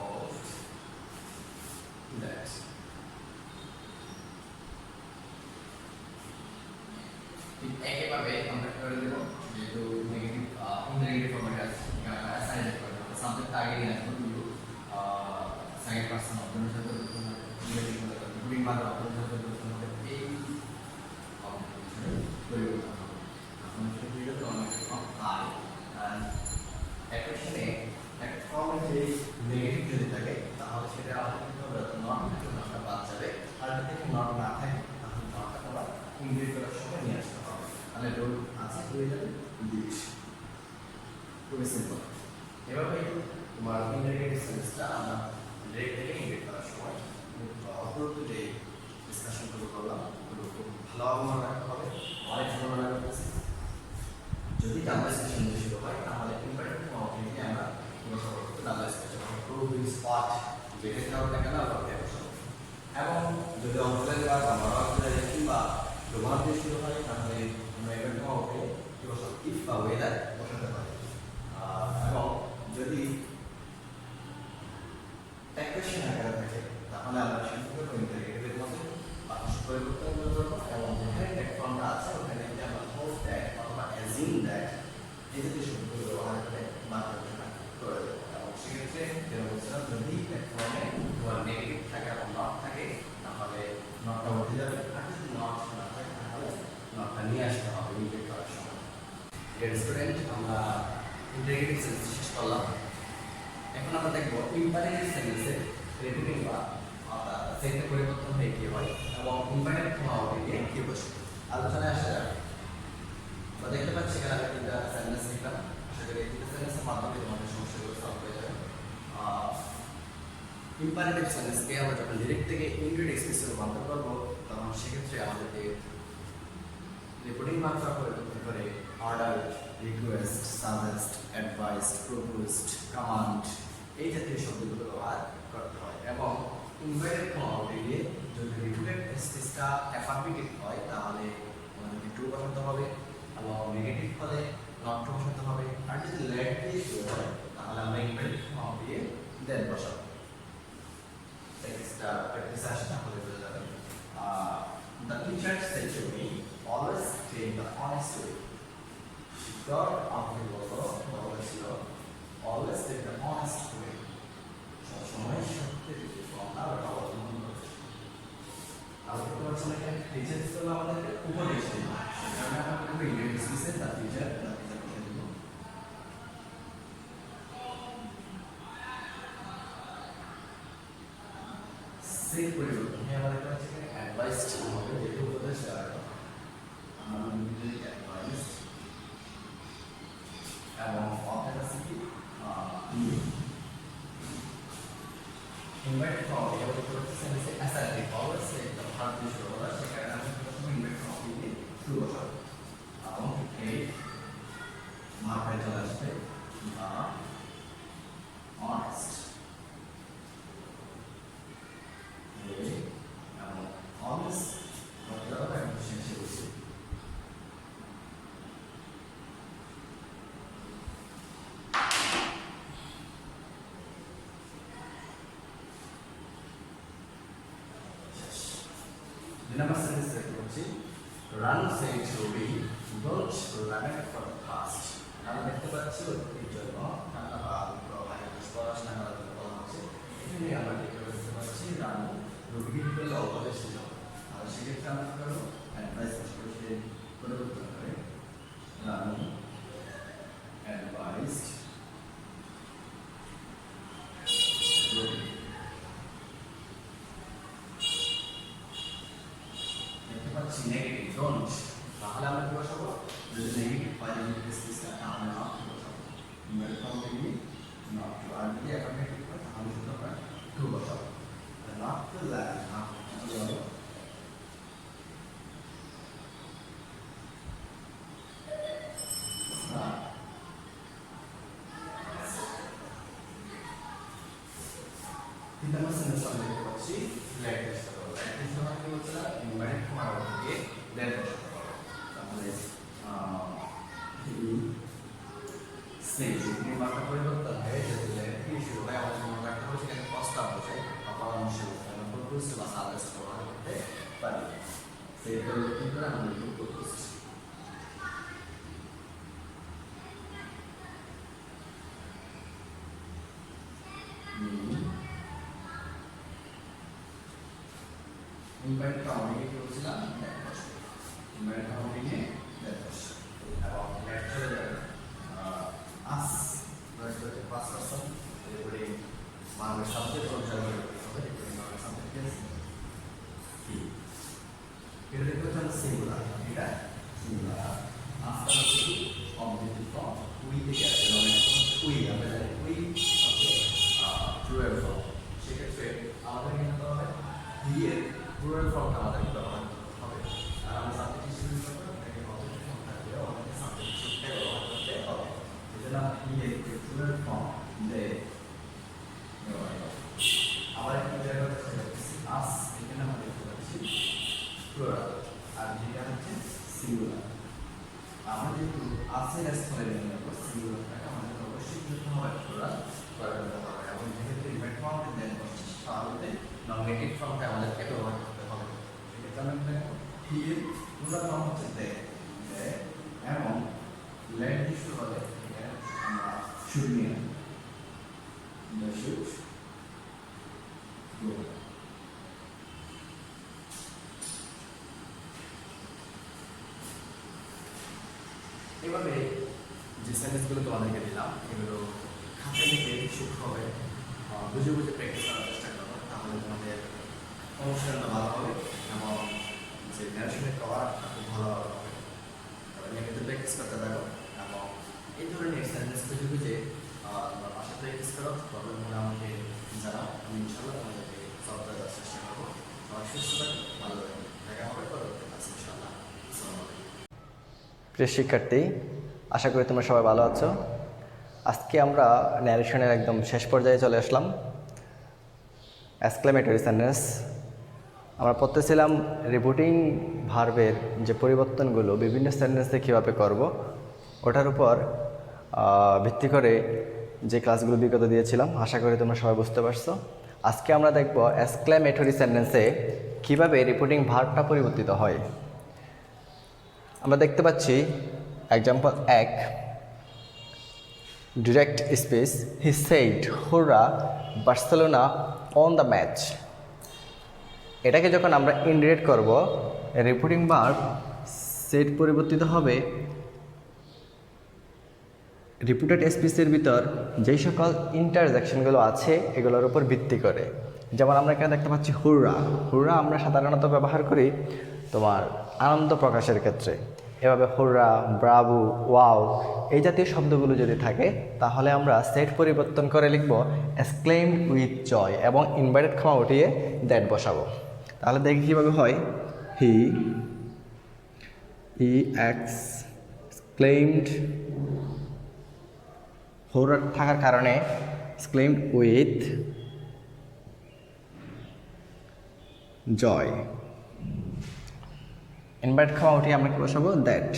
অফ দ্যাট ঠিক একইভাবে আমরা করে দেব যেহেতু নেগেটিভ ইনডিরেক্ট ফর্মে আছে এখানে আমরা অ্যাসাইন করব সাবজেক্ট আগে নিয়ে আসবো you second person object negative reporting ভাবে অবজেক্ট এই পরিবর্তন হবে। এখন সেটা তো অনেক কম আই এন্ড অ্যাকশনে এক ফর্মে যে নেগেটিভ যদি থাকে তাহলে সেটা আমাদের নট নটটা বাদ যাবে আর যদি নট না থাকে তাহলে নটটা আবার ইনডিরেক্ট করার সময় নিয়ে আসতে হবে। তাহলে রোল আছে হয়ে যাবে দিস খুবই সিম্পল। এভাবে তোমার ইনডিরেক্ট সেন্সটা আমরা ডিরেক্ট থেকে ইনডিরেক্ট করার সময় অপরত যে ডিসকাশন করলাম ওগুলো খুব ভালোভাবে মনে রাখতে হবে। অনেক ভালো মনে রাখতে হবে। যদি ডাবল স্পেশাল শুরু হয় তাহলে ইম্পর্টেন্ট ফর্মে আমরা ব্যবহার করতে ডাবল স্পেশাল প্রুভ স্পট যেটা কারো দেখা না করতে হবে। এবং যদি অঞ্চলের কাজ আমরা অঞ্চলে কিংবা ব্যবহার দিয়ে শুরু হয় তাহলে আমরা এবার ফর্মে ইফ বা ওয়েদার বসাতে পারি। এবং যদি অ্যাকশন আকারে থাকে তাহলে আমরা সেটাকে ইন্টারগ্রেটেড মধ্যে বাক্স পরিবর্তন করব এবং যেখানে ট্যাগ ফর্মটা আছে ওখানে যে আমরা হোপ দ্যাট অথবা অ্যাজিউম দ্যাট এই জাতীয় শব্দগুলো ব্যবহার করে বাক্যটা করে দেব। এবং সেক্ষেত্রে যেটা বলছিলাম যদি ট্যাগ ফর্মে তোমার নেগেটিভ থাকে এবং নট থাকে তাহলে নটটা উঠে যাবে আর যদি নট না থাকে তাহলে নটটা নিয়ে আসতে হবে ইন্টারগ্রেট করার সময়। স্টুডেন্ট আমরা ইন্টারগ্রেটিভ সেন্টেন্স শেষ করলাম। এখন আমরা দেখব ইম্পারেটিভ সেন্টেন্সে রিপিটিং বা সেন্টেন্স পরিবর্তন হয়ে কি হয় এবং ইম্পারেটিভ ফর্মে গিয়ে কি বসে। আলোচনায় আসা যাবে। আমরা দেখতে পাচ্ছি এখানে আমরা তিনটা সেন্টেন্স লিখলাম। আশা করি এই তিনটা সেন্টেন্সের মাধ্যমে তোমাদের সমস্যাগুলো সলভ হয়ে যাবে। ইম্পারেটিভ সেন্টেন্সকে আমরা যখন ডিরেক্ট থেকে ইনডিরেক্ট স্পিচে রূপান্তর করব তখন সেক্ষেত্রে আমাদেরকে রিপোর্টিং মাত্রা পরিবর্তন করে order, request, suggest, advised, proposed, command এই জাতীয় শব্দগুলো ব্যবহার করতে হয়। এবং ইনভাইটেড ফর্মে গিয়ে যদি রিপিটেড স্পিচটা অ্যাফার্মেটিভ হয় তাহলে আমাদেরকে ট্রু বসাতে হবে এবং নেগেটিভ হলে নট ট্রু বসাতে হবে। আর যদি লেট দিয়ে শুরু হয় তাহলে আমরা ইনভাইটেড ফর্ম দিয়ে দেন বসাবো। টেক্সটটা প্র্যাকটিস আসে তাহলে বোঝা যাবে। The teacher said to me, always take the honest way. God আমাকে বলেছিল always take the honest way. সবসময় সত্যের যে পথটা ওটা অবলম্বন করবে। তাহলে দেখতে পাচ্ছেন এখানে টিচার ছিল আমাদেরকে উপদেশ দিল। সেখানে আমরা করবো ইংরেজি স্পিচে দ্য টিচার বলে দিব। সেই পরিবর্তন আমাদের কাছে অ্যাডভাইস হবে যেহেতু উপদেশ দেওয়া হয় আমরা নিজেদের অ্যাডভাইস এবং অথেন্টিসিটি ইনভাইট ফর্ম এর উপরে সেন্টেন্সে অ্যাসার্টিভ অলওয়েজ একটা ভার্ব দিয়ে শুরু হয় সেখানে আমরা প্রথমে ইনভাইট ফর্ম দিয়ে শুরু করব এবং এই মার্কে চলে আসবে অনেস্ট এবং অনেস্ট কথাটা একটু শেষে বলছি। 2 নম্বর সেন্টেন্স দেখতে পাচ্ছি রান said Robi don't run for fast. আমরা দেখতে পাচ্ছি ওর জন্য পড়াশোনা করার জন্য বলা হচ্ছে। এখানে আমরা দেখতে পাচ্ছি রান রবিকে কি করলে অল্পতে ছিল, আর সেক্ষেত্রে আমরা কি করবো অ্যাডভাইস করে পরিবর্তন করে রান অ্যাডভাইসড রবি। দেখতে পাচ্ছি নেগেটিভ ডোন্ট, তাহলে আমরা কি বসাবো? যদি নেগেটিভ হয় নেগেটিভ স্পেসটা তাহলে নট বসাবো। ইমেল ফর্মে নট টু, আর যদি অ্যাফার্মেটিভ হয় তাহলে শুধু আমরা টু বসাবো। নট টু ল্যান্ড না হলো তিন নম্বর সেন্টেন্স আমরা দেখতে পাচ্ছি লেট টেস্ট করব। লেট টেস্ট মানে কি বলছিলাম? ইনভাইট করার আগে লেট টেস্ট করব। তাহলে সেই যে মাত্রা পরিবর্তন হয় যদি লেট কি শুরু হয় আমাদের মনে রাখতে হবে সেখানে প্রস্তাব বোঝায় বা পরামর্শ বোঝায় বা প্রপোজ বা সাজেস্ট ব্যবহার করতে পারি। সেই পরিবর্তন করে আমরা লিখব প্রপোজ। ইনভাইট কাউন্টিং এ বলছিলাম লেট বসে, ইনভাইট কাউন্টিং এ লেট বসে এবং লেট চলে যাবে আস ধরে পাঁচ পার্সন এরপরে মানবের সাবজেক্ট অনুসারে হবে মানবের সাবজেক্ট কি এটা দেখতে হচ্ছে সিঙ্গুলার, এটা সিঙ্গুলার আফটার হচ্ছে কি অবজেক্টিভ ফর্ম উই থেকে আসছে মানে উই আমরা জানি উই হচ্ছে ট্রুয়াল ফর্ম। সেক্ষেত্রে আমাদের কি করতে হবে? হি এর ট্রুয়াল ফর্মটা আমাদের ব্যবহার করতে হবে। আর আমরা সাবজেক্ট হিসেবে ব্যবহার করতে হবে অবজেক্টিভ ফর্ম থাকলে আমাদের সাবজেক্ট হিসেবে ব্যবহার করতে হবে। এজন্য হি এর ট্রুয়াল ফর্ম দে আবার একটু জায়গা হচ্ছে আস, এখানে আমরা দেখতে পাচ্ছি প্লুরাল আর যেটা হচ্ছে সিঙ্গুলার। আমরা যেহেতু আসের স্থলে নেব সিঙ্গুলারটাকে আমাদের অবশ্যই করতে হবে প্লুরাল করে দিতে হবে এবং যেহেতু ইনভাইট ফর্মে দেন বসছে তাহলে নমিনেটিভ ফর্মটা আমাদেরকে ব্যবহার করতে হবে। সেক্ষেত্রে আমরা দেখো হি এর প্লুরাল ফর্ম হচ্ছে দে এবং লেট দিয়ে শুরু হলে এখানে আমরা শুড নিয়ে শুড এভাবে যে সেন্টেন্সগুলো তোমাদেরকে দিলাম এগুলো খাতায় লিখে সূক্ষ্মভাবে বুঝে বুঝে প্র্যাকটিস করার চেষ্টা করো, তাহলে তোমাদের অনুশীলনটা ভালো হবে এবং যে ন্যারেশনের কভারটা খুব ভালো হবে। নিয়মিত প্র্যাকটিস করতে থাকো এবং এই ধরনের সেন্টেন্স খুঁজে খুঁজে তোমার বাসায় প্র্যাকটিস করো। প্রবলেম হলে আমাকে জানাও, আমি ইনশাল্লাহ তোমাদেরকে সলভ করে দেওয়ার চেষ্টা করবো। সবাই সুস্থ থাকো, ভালো থাকো, দেখা হবে পরবর্তী ক্লাসে ইনশাল্লাহ। আসসালামু আলাইকুম। প্রিয় শিক্ষার্থী, আশা করি তোমরা সবাই ভালো আছো। আজকে আমরা ন্যারেশনের একদম শেষ পর্যায়ে চলে আসলাম। এক্সক্লেমেটরি সেন্টেন্স আমরা পড়তেছিলাম রিপোর্টিং ভার্বের যে পরিবর্তনগুলো বিভিন্ন সেন্টেন্সে কীভাবে করব ওটার উপর ভিত্তি করে যে ক্লাসগুলো বিগত দিয়েছিলাম। আশা করি তোমরা সবাই বুঝতে পারছো। আজকে আমরা দেখব এক্সক্লেমেটরি সেন্টেন্সে কীভাবে রিপোর্টিং ভার্বটা পরিবর্তিত হয়। আমরা দেখতে পাচ্ছি example 1 direct space he said হুররা Barcelona on the match. এটাকে যখন আমরা ইনডিরেক্ট করব রিপোর্টিং ভার্ব সেট পরিবর্তিত হবে রিপিটেড স্পিচের ভিতর যেই সকল ইন্টারজেকশনগুলো আছে এগুলোর উপর ভিত্তি করে। যেমন আমরা এখানে দেখতে পাচ্ছি হুররা। হুররা আমরা সাধারণত ব্যবহার করি তোমার আনন্দ প্রকাশের ক্ষেত্রে। এভাবে হুররা, ব্রাভো, ওয়াও এই জাতীয় শব্দগুলো যদি থাকে তাহলে আমরা সেট পরিবর্তন করে লিখব এক্সক্লেইমড উইথ জয় এবং ইনভার্টেড কমা উঠিয়ে দ্যাট বসাবো। তাহলে দেখি কীভাবে হয়। হি এক্সক্লেইমড, হুররা থাকার কারণে exclaimed with joy, invert comma উঠিয়ে আমরা কি বসাবো দ্যাট।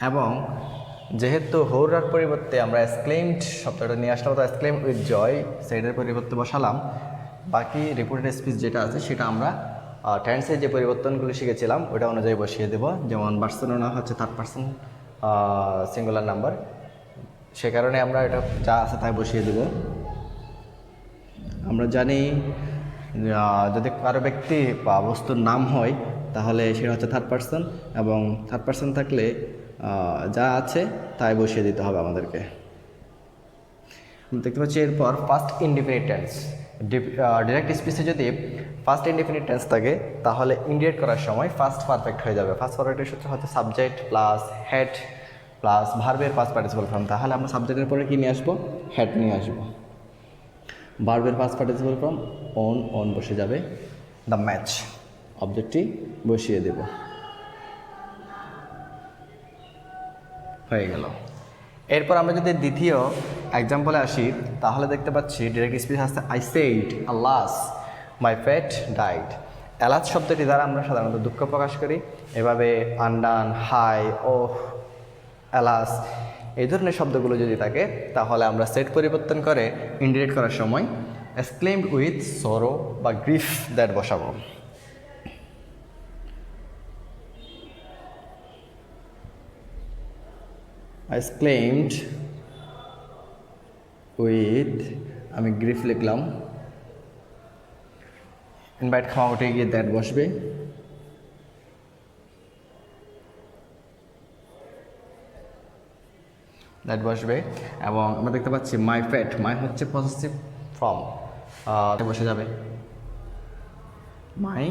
এবং যেহেতু হুররার পরিবর্তে আমরা এক্সক্লেইমড শব্দটা নিয়ে আসলাম তো এক্সক্লেইমড উইথ জয় সেইটার পরিবর্তে বসালাম, বাকি রিপোর্টেড স্পিচ যেটা আছে সেটা আমরা টেন্সে যে পরিবর্তনগুলো শিখেছিলাম ওটা অনুযায়ী বসিয়ে দেব। যেমন বার্সেলোনা হচ্ছে থার্ড পার্সন সিঙ্গুলার নাম্বার, সে কারণে আমরা এটা যা আছে তাই বসিয়ে দেব। আমরা জানি যদি কারো ব্যক্তি বা বস্তুর নাম হয় তাহলে সেটা হচ্ছে থার্ড পার্সন, এবং থার্ড পার্সন থাকলে যা আছে তাই বসিয়ে দিতে হবে আমাদেরকে। দেখতে পাচ্ছি এরপর ফার্স্ট ইনডিফিনিট টেন্স। ডিরেক্ট স্পিচে যদি ফার্স্ট ইনডিফিনিট টেন্স থাকে তাহলে ইন্ডিকেট করার সময় ফার্স্ট পারফেক্ট হয়ে যাবে। ফার্স্ট পারফেক্টের সূত্র হচ্ছে সাবজেক্ট প্লাস হেড প্লাস ভার্বের পাস্ট পার্টিসিপল ফর্ম। তাহলে আমরা সাবজেক্টের পরে কি নিয়ে আসবো? হেড নিয়ে আসবো। ভার্বের পাস্ট পার্টিসিপল ফর্ম অন বসে যাবে। দ্য ম্যাচ অবজেক্টটি বসিয়ে দেব। হয়ে গেল। এরপর আমরা যদি দ্বিতীয় এক্সাম্পলে আসি তাহলে দেখতে পাচ্ছি ডিরেক্ট স্পিচ আসছে I said alas my pet died. Alas শব্দটি দ্বারা আমরা সাধারণত দুঃখ প্রকাশ করি। এভাবে আন্ডান, হাই, ওহ, অ্যালাস এই ধরনের শব্দগুলো যদি থাকে তাহলে আমরা সেট পরিবর্তন করে ইন্ডিকেট করার সময় এক্সক্লেমড উইথ সরো বা গ্রিফ দ্যাট বসাবো। এক্সক্লেমড উইথ, আমি গ্রিফ লিখলাম, ইনভাইট খাওয়া উঠে গিয়ে দ্যাট বসবে। দ্যাট বসবে এবং আমরা দেখতে পাচ্ছি মাই ফ্যাট, মাই হচ্ছে পজিটিভ ফর্ম, বসে যাবে মাই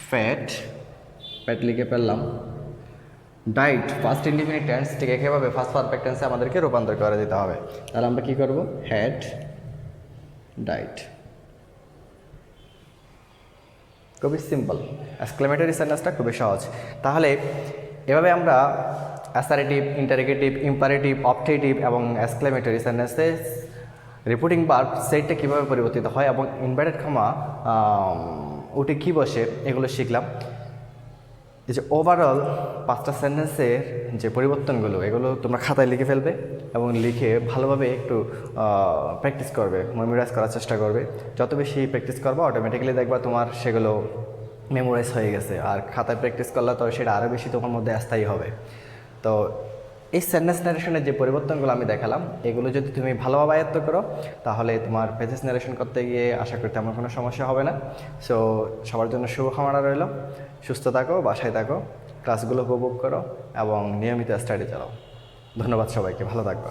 ফ্যাট, ফ্যাট লিখে ফেললাম। ডাইট ফার্স্ট ইনডিফিনিট টেন্স ঠিক একইভাবে ফার্স্ট পারফেক্ট টেন্সে আমাদেরকে রূপান্তর করে দিতে হবে। তাহলে আমরা কি করব? হ্যাড ডাইট। খুবই সিম্পল, এক্সক্লেমেটরি সেন্টেন্সটা খুবই সহজ। তাহলে এভাবে আমরা অ্যাসারেটিভ, ইন্টারোগেটিভ, ইম্পারেটিভ, অবজেক্টিভ এবং এক্সক্লেমেটরি সেন্টেন্সে রিপোর্টিং ভার্ব সেটটা কীভাবে পরিবর্তিত হয় এবং ইনভার্টেড কমা উঠে কী বসে এগুলো শিখলাম। এই যে ওভারঅল 5টা সেন্টেন্সের যে পরিবর্তনগুলো এগুলো তোমরা খাতায় লিখে ফেলবে এবং লিখে ভালোভাবে একটু প্র্যাকটিস করবে, মেমোরাইজ করার চেষ্টা করবে। যত বেশি প্র্যাকটিস করবে অটোমেটিক্যালি দেখবা তোমার সেগুলো মেমোরাইজ হয়ে গেছে, আর খাতায় প্র্যাকটিস করলে তো সেটা আরও বেশি তোমার মধ্যে স্থায়ী হবে। তো এই সেন্টেন্স ন্যারেশনের যে পরিবর্তনগুলো আমি দেখালাম এগুলো যদি তুমি ভালোভাবে আয়ত্ত করো তাহলে তোমার পেজেস ন্যারেশন করতে গিয়ে আশা করি তেমন কোনো সমস্যা হবে না। সো সবার জন্য শুভকামনা রইল। সুস্থ থাকো, বাসায় থাকো, ক্লাসগুলো উপভোগ করো এবং নিয়মিত স্টাডি চালাও। ধন্যবাদ সবাইকে, ভালো থাকবে।